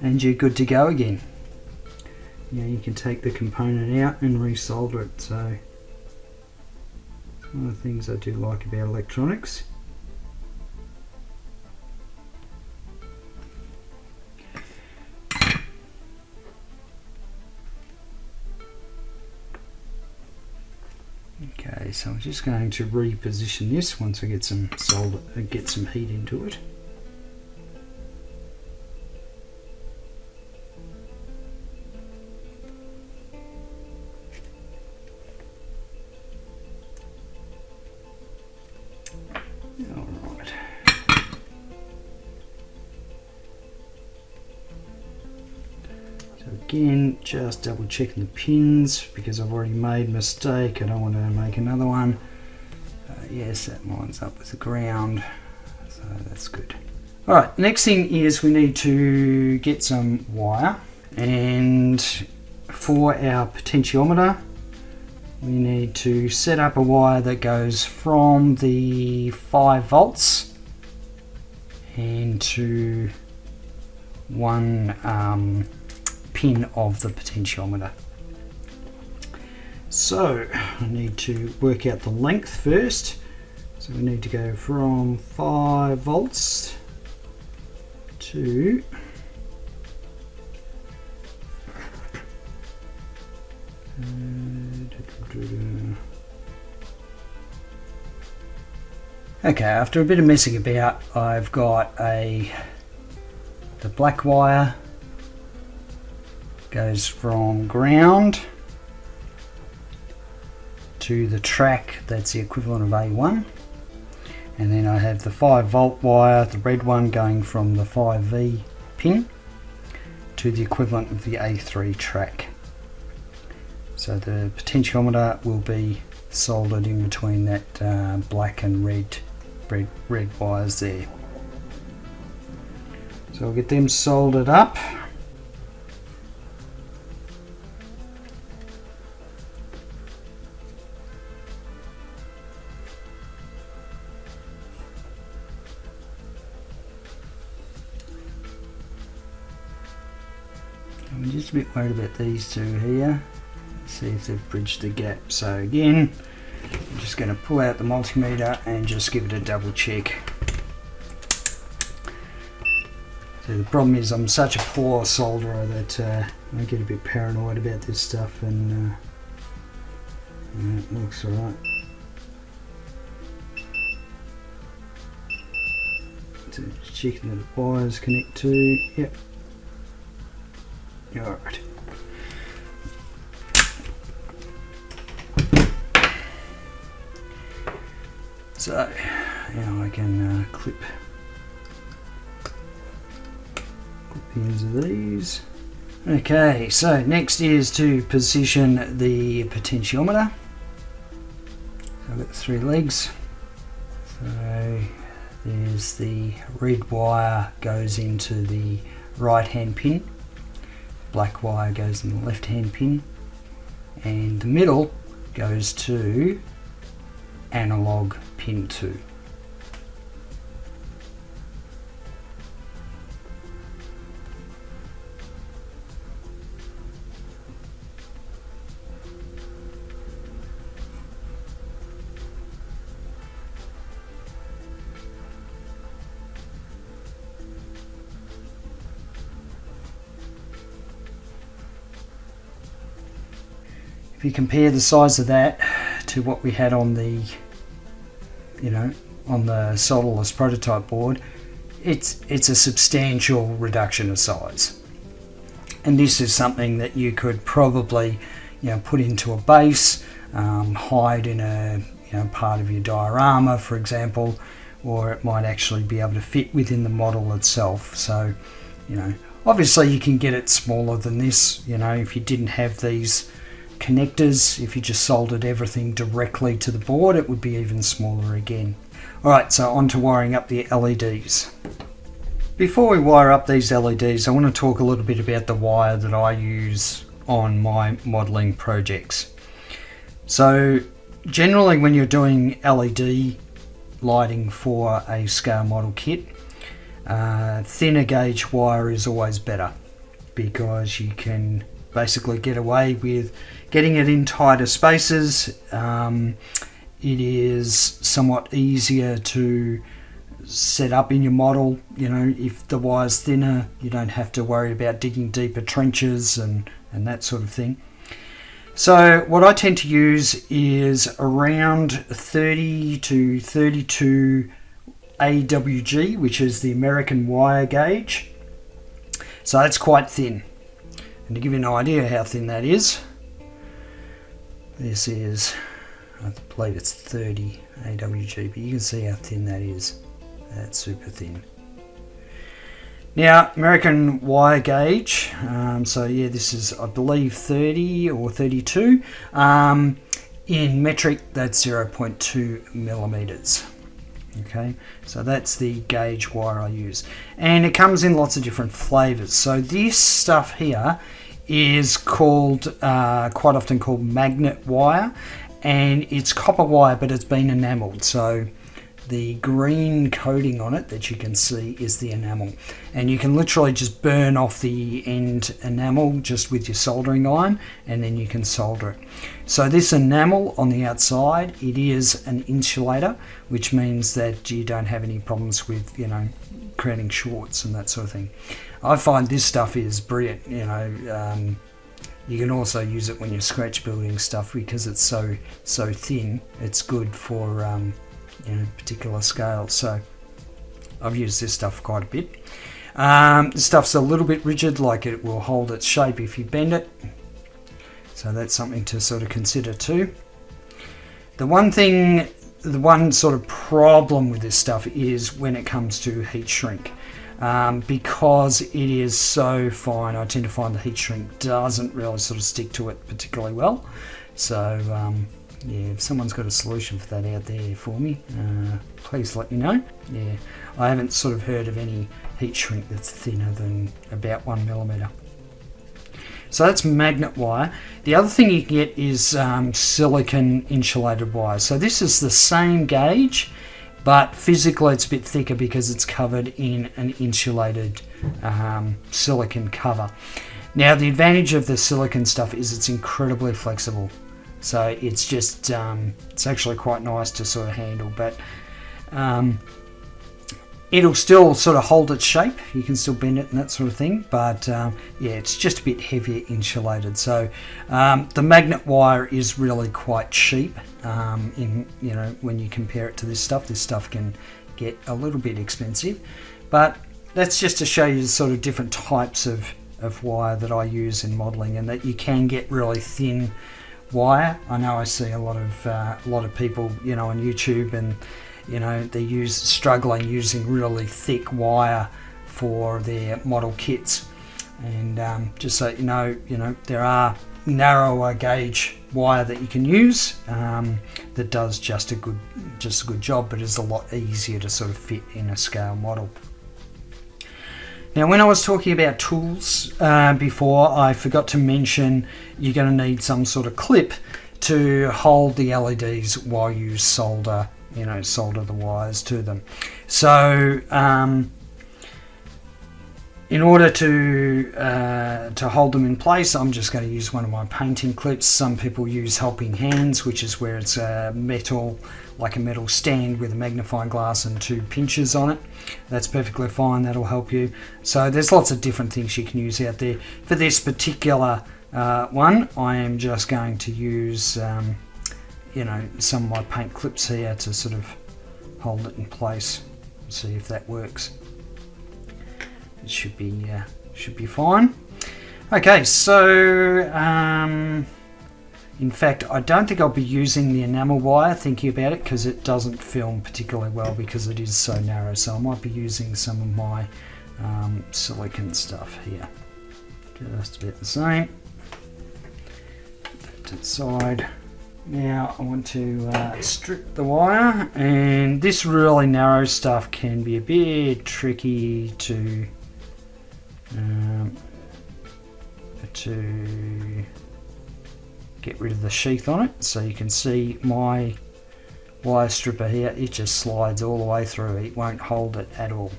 you're good to go again. You can take the component out and resolder it. So One of the things I do like about electronics. Okay, so I'm just going to reposition this once I get some heat into it. Alright. So again, just double checking the pins because I've already made a mistake. I don't want to make another one. Yes, that lines up with the ground, so that's good. Alright, next thing is we need to get some wire, and for our potentiometer we need to set up a wire that goes from the 5 volts into one pin of the potentiometer. So I need to work out the length first. So we need to go from 5 volts to okay, after a bit of messing about, I've got the black wire goes from ground to the track that's the equivalent of A1, and then I have the 5 volt wire, the red one, going from the 5V pin to the equivalent of the A3 track. So the potentiometer will be soldered in between that black and red wires there. So I'll get them soldered up. I'm just a bit worried about these two here. Let's see if they've bridged the gap. So again, I'm just going to pull out the multimeter and just give it a double check. So the problem is I'm such a poor solderer that I get a bit paranoid about this stuff, and it looks alright. So just checking that the wires connect to, yep. Alright. So now I can clip the ends of these. Okay, so next is to position the potentiometer. So I've got the 3 legs. So there's the red wire goes into the right hand pin, black wire goes in the left hand pin, and the middle goes to analog pin 2. If you compare the size of that to what we had on the, on the solderless prototype board, it's a substantial reduction of size. And this is something that you could probably, put into a base, hide in a part of your diorama, for example, or it might actually be able to fit within the model itself. So, obviously you can get it smaller than this. If you didn't have these connectors, if you just soldered everything directly to the board, it would be even smaller again. Alright, so on to wiring up the LEDs. Before we wire up these LEDs, I want to talk a little bit about the wire that I use on my modelling projects. So generally when you're doing LED lighting for a scale model kit, thinner gauge wire is always better, because you can basically get away with getting it in tighter spaces, it is somewhat easier to set up in your model. You know, if the wire's thinner, you don't have to worry about digging deeper trenches and that sort of thing. So what I tend to use is around 30 to 32 AWG, which is the American wire gauge. So that's quite thin. And to give you an idea how thin that is, this is, I believe it's 30 AWG, but you can see how thin that is. That's super thin. Now, American wire gauge, so yeah, this is, I believe, 30 or 32. In metric, that's 0.2 millimeters. Okay, so that's the gauge wire I use. And it comes in lots of different flavors. So this stuff here is called, quite often called magnet wire. And it's copper wire, but it's been enameled. So the green coating on it that you can see is the enamel, and you can literally just burn off the end enamel just with your soldering iron, and then you can solder it. So this enamel on the outside, it is an insulator, which means that you don't have any problems with, you know, creating shorts and that sort of thing. I find this stuff is brilliant. You know, you can also use it when you're scratch building stuff because it's so thin. It's good for you know, particular scales. So I've used this stuff quite a bit. This stuff's a little bit rigid, like it will hold its shape if you bend it. So that's something to sort of consider too. The one sort of problem with this stuff is when it comes to heat shrink. Because it is so fine, I tend to find the heat shrink doesn't really sort of stick to it particularly well. So yeah, if someone's got a solution for that out there for me, please let me know. Yeah, I haven't sort of heard of any heat shrink that's thinner than about 1 millimeter. So that's magnet wire. The other thing you can get is silicon insulated wire. So this is the same gauge, but physically it's a bit thicker because it's covered in an insulated silicon cover. Now the advantage of the silicon stuff is it's incredibly flexible. So it's just, it's actually quite nice to sort of handle, but it'll still sort of hold its shape. You can still bend it and that sort of thing, but yeah, it's just a bit heavier insulated. So the magnet wire is really quite cheap. You know, when you compare it to this stuff can get a little bit expensive, but that's just to show you the sort of different types of wire that I use in modeling, and that you can get really thin wire. I know I see a lot of people, you know, on YouTube, and you know, they struggling using really thick wire for their model kits. And just so you know, there are narrower gauge wire that you can use that does just a good job, but is a lot easier to sort of fit in a scale model. Now, when I was talking about tools before, I forgot to mention you're going to need some sort of clip to hold the LEDs while you solder the wires to them. So in order to hold them in place, I'm just going to use one of my painting clips. Some people use helping hands, which is where it's a metal stand with a magnifying glass and 2 pinches on it. That's perfectly fine. That'll help you. So there's lots of different things you can use out there. For this particular one, I am just going to use some of my paint clips here to sort of hold it in place. See if that works. It should be fine. Okay, so in fact, I don't think I'll be using the enamel wire, thinking about it, because it doesn't film particularly well because it is so narrow. So I might be using some of my silicon stuff here. Just about the same. Put that to the side. Now I want to strip the wire, and this really narrow stuff can be a bit tricky to get rid of the sheath on it. So you can see my wire stripper here, it just slides all the way through. It won't hold it at all.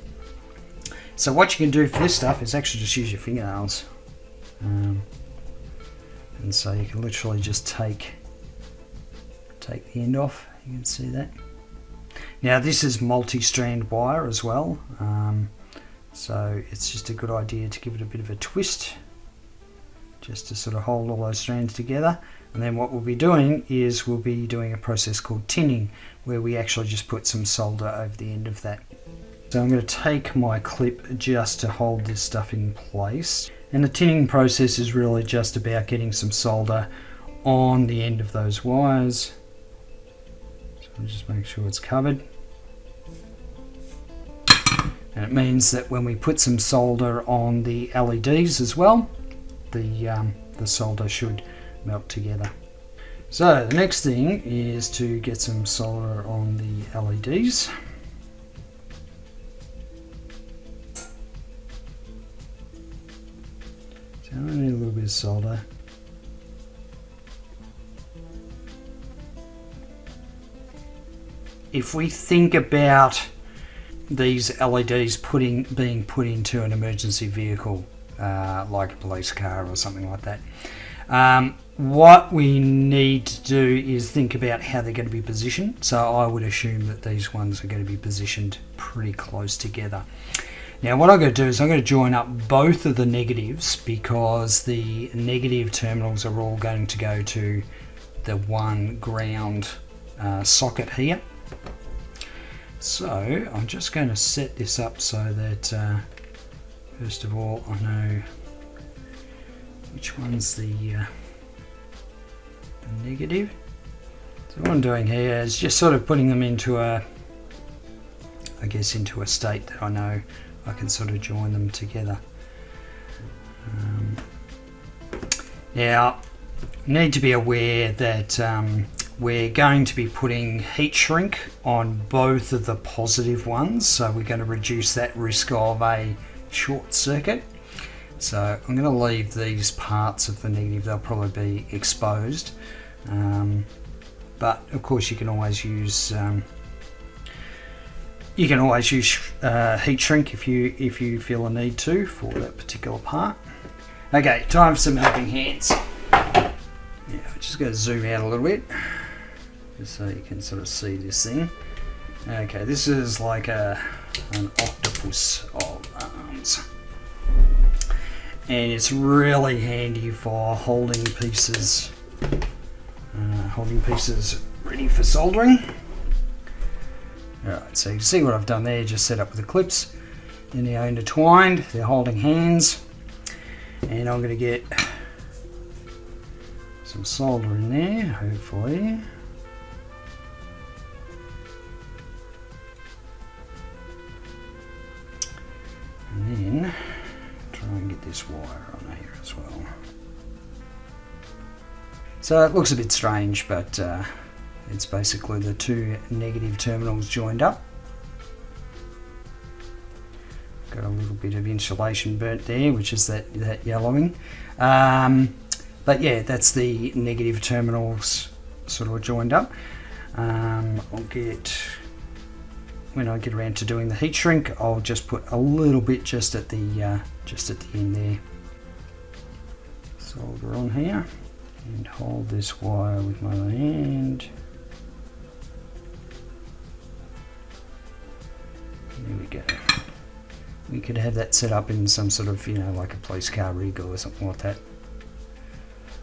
So what you can do for this stuff is actually just use your fingernails, and so you can literally just take take the end off. You can see that. Now this is multi-strand wire as well, so it's just a good idea to give it a bit of a twist, just to sort of hold all those strands together. And then what we'll be doing is we'll be doing a process called tinning, where we actually just put some solder over the end of that. So I'm going to take my clip just to hold this stuff in place. And the tinning process is really just about getting some solder on the end of those wires. So I'll just make sure it's covered. And it means that when we put some solder on the LEDs as well, the solder should melt together. So the next thing is to get some solder on the LEDs. So I need a little bit of solder. If we think about these LEDs being put into an emergency vehicle, like a police car or something like that, what we need to do is think about how they're going to be positioned. So I would assume that these ones are going to be positioned pretty close together. Now what I'm going to do is I'm going to join up both of the negatives, because the negative terminals are all going to go to the one ground socket here. So I'm just going to set this up so that first of all I know which one's the negative. So what I'm doing here is just sort of putting them into into a state that I know I can sort of join them together. Now, you need to be aware that we're going to be putting heat shrink on both of the positive ones, so we're going to reduce that risk of a short circuit. So I'm going to leave these parts of the negative, they'll probably be exposed, but of course you can always use heat shrink if you feel a need to for that particular part. Okay, time for some helping hands. Yeah, I'm just going to zoom out a little bit just so you can sort of see this thing. Okay, this is like an octopus of arms, and it's really handy for holding pieces ready for soldering. Alright, so you can see what I've done there, just set up with the clips, and they're intertwined, they're holding hands, and I'm going to get some solder in there, hopefully. And then try and get this wire on here as well. So it looks a bit strange, but it's basically the two negative terminals joined up. Got a little bit of insulation burnt there, which is that yellowing. But yeah, that's the negative terminals sort of joined up. When I get around to doing the heat shrink, I'll just put a little bit just at the end there. Solder on here and hold this wire with my hand. There we go. We could have that set up in some sort of, like a police car rig or something like that.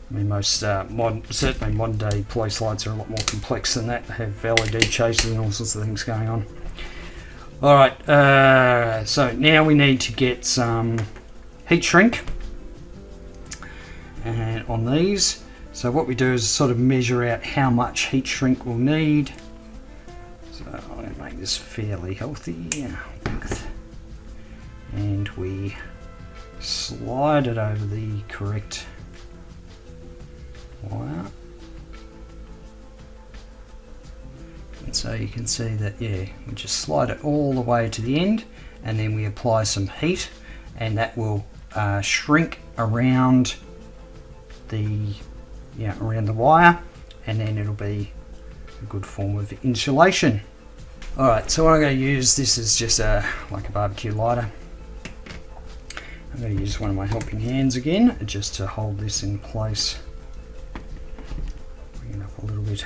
I mean, most certainly modern day police lights are a lot more complex than that. They have LED chasers and all sorts of things going on. Alright, so now we need to get some heat shrink and on these. So what we do is sort of measure out how much heat shrink we'll need. So I'm going to make this fairly healthy length, and we slide it over the correct wire. And so you can see that, we just slide it all the way to the end, and then we apply some heat, and that will shrink around the wire, and then it'll be a good form of insulation. Alright, so what I'm going to use, this is just like a barbecue lighter. I'm going to use one of my helping hands again, just to hold this in place. Bring it up a little bit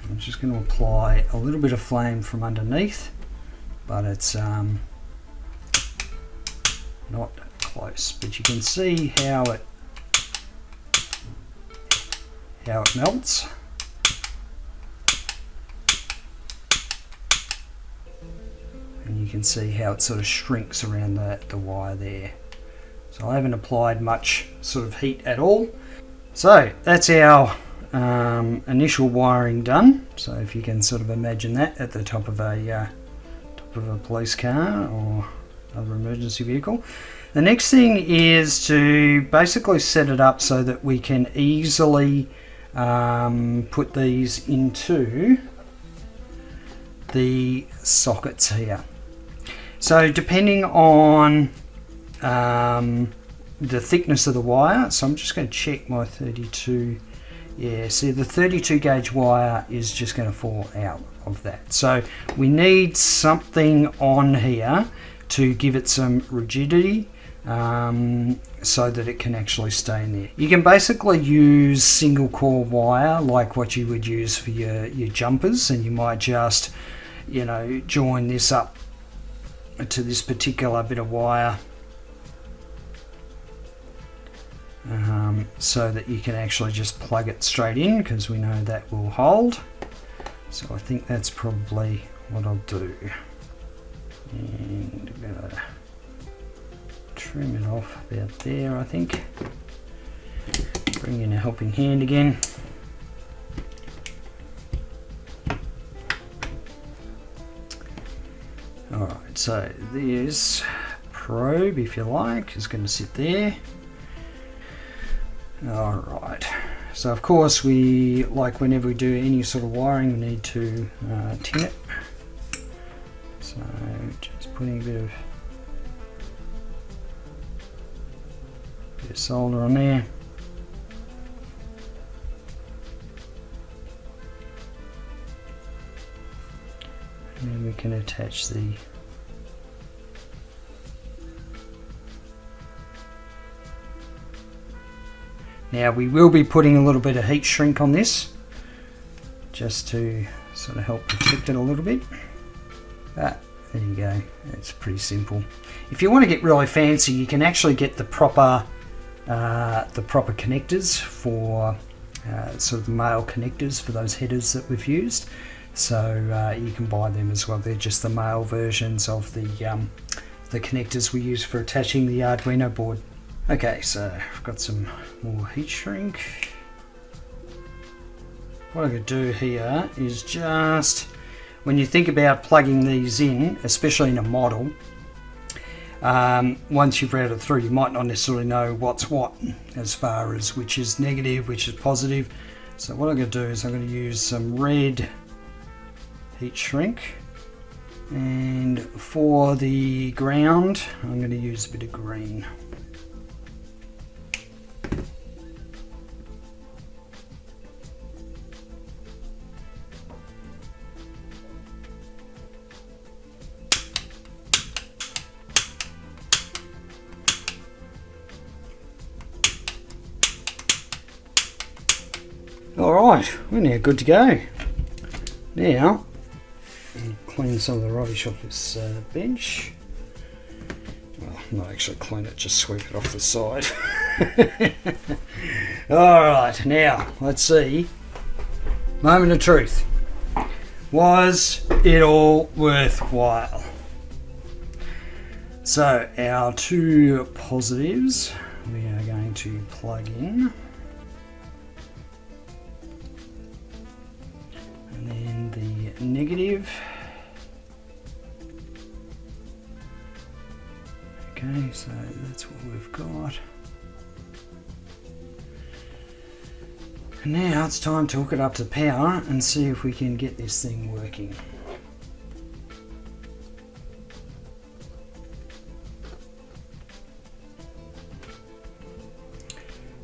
I'm just going to apply a little bit of flame from underneath, but it's not close. But you can see how it melts. And you can see how it sort of shrinks around the wire there. So I haven't applied much sort of heat at all. So that's our initial wiring done. So if you can sort of imagine that at the top of a police car or other emergency vehicle. The next thing is to basically set it up so that we can easily put these into the sockets here. So depending on the thickness of the wire, so I'm just going to check my 32. Yeah, see, the 32 gauge wire is just going to fall out of that. So we need something on here to give it some rigidity so that it can actually stay in there. You can basically use single core wire like what you would use for your jumpers, and you might just, you know, join this up to this particular bit of wire so that you can actually just plug it straight in, because we know that will hold. So I think that's probably what I'll do. And I'm gonna trim it off about there, I think. Bring in a helping hand again. Alright, so this probe, if you like, is going to sit there. Alright, so of course we, like whenever we do any sort of wiring, we need to tin it. So just putting a bit of solder on there. And then we can attach the Now we will be putting a little bit of heat shrink on this just to sort of help protect it a little bit. But there you go, it's pretty simple. If you want to get really fancy, you can actually get the proper connectors for sort of the male connectors for those headers that we've used. So you can buy them as well. They're just the male versions of the connectors we use for attaching the Arduino board. Okay, so I've got some more heat shrink. What I'm going to do here is just, when you think about plugging these in, especially in a model, once you've routed through, you might not necessarily know what's what as far as which is negative, which is positive. So what I'm going to do is I'm going to use some red heat shrink, and for the ground I'm going to use a bit of green. Alright, we're now good to go. Now, I'll clean some of the rubbish off this bench. Well, not actually clean it, just sweep it off the side. Alright, now, let's see. Moment of truth. Was it all worthwhile? So, our two positives we are going to plug in. And then the negative. Okay, so that's what we've got. And now it's time to hook it up to power and see if we can get this thing working.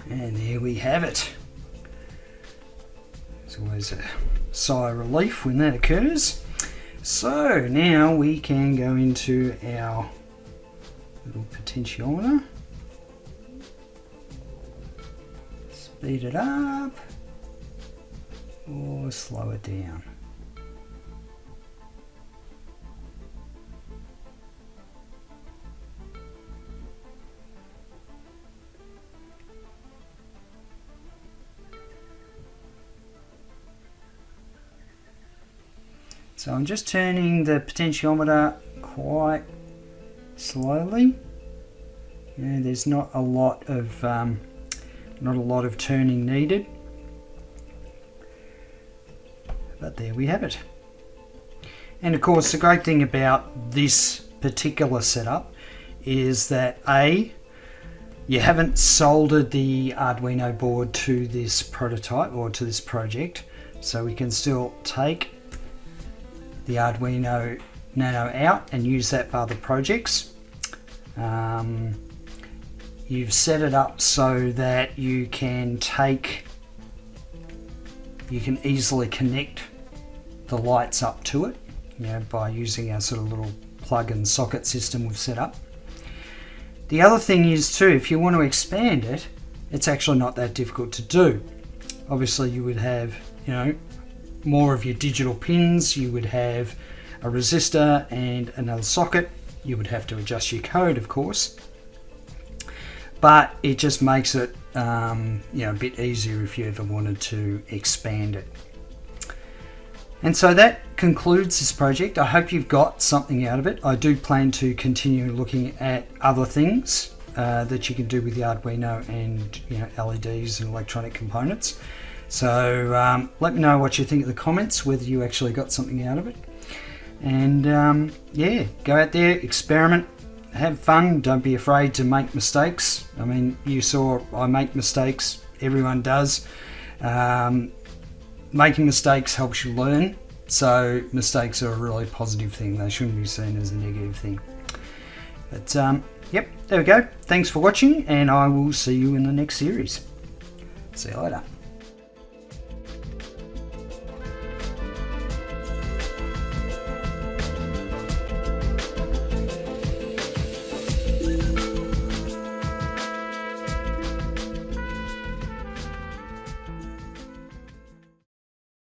And there we have it. It's always a sigh of relief when that occurs. So now we can go into our little potentiometer. Speed it up. or slow it down. So I'm just turning the potentiometer quite slowly. Yeah, there's not a lot of turning needed, but there we have it. And of course, the great thing about this particular setup is that you haven't soldered the Arduino board to this prototype or to this project, so we can still take the Arduino Nano out and use that for other projects. You've set it up so that you can easily connect the lights up to it, by using our sort of little plug and socket system we've set up. The other thing is too, if you want to expand it, it's actually not that difficult to do. Obviously you would have, more of your digital pins, you would have a resistor and another socket. You would have to adjust your code, of course, but it just makes it a bit easier if you ever wanted to expand it. And so that concludes this project. I hope you've got something out of it. I do plan to continue looking at other things that you can do with the Arduino and LEDs and electronic components. So let me know what you think in the comments, whether you actually got something out of it. And go out there, experiment, have fun, don't be afraid to make mistakes. I mean, you saw I make mistakes, everyone does. Making mistakes helps you learn, so mistakes are a really positive thing. They shouldn't be seen as a negative thing. But there we go. Thanks for watching, and I will see you in the next series. See you later.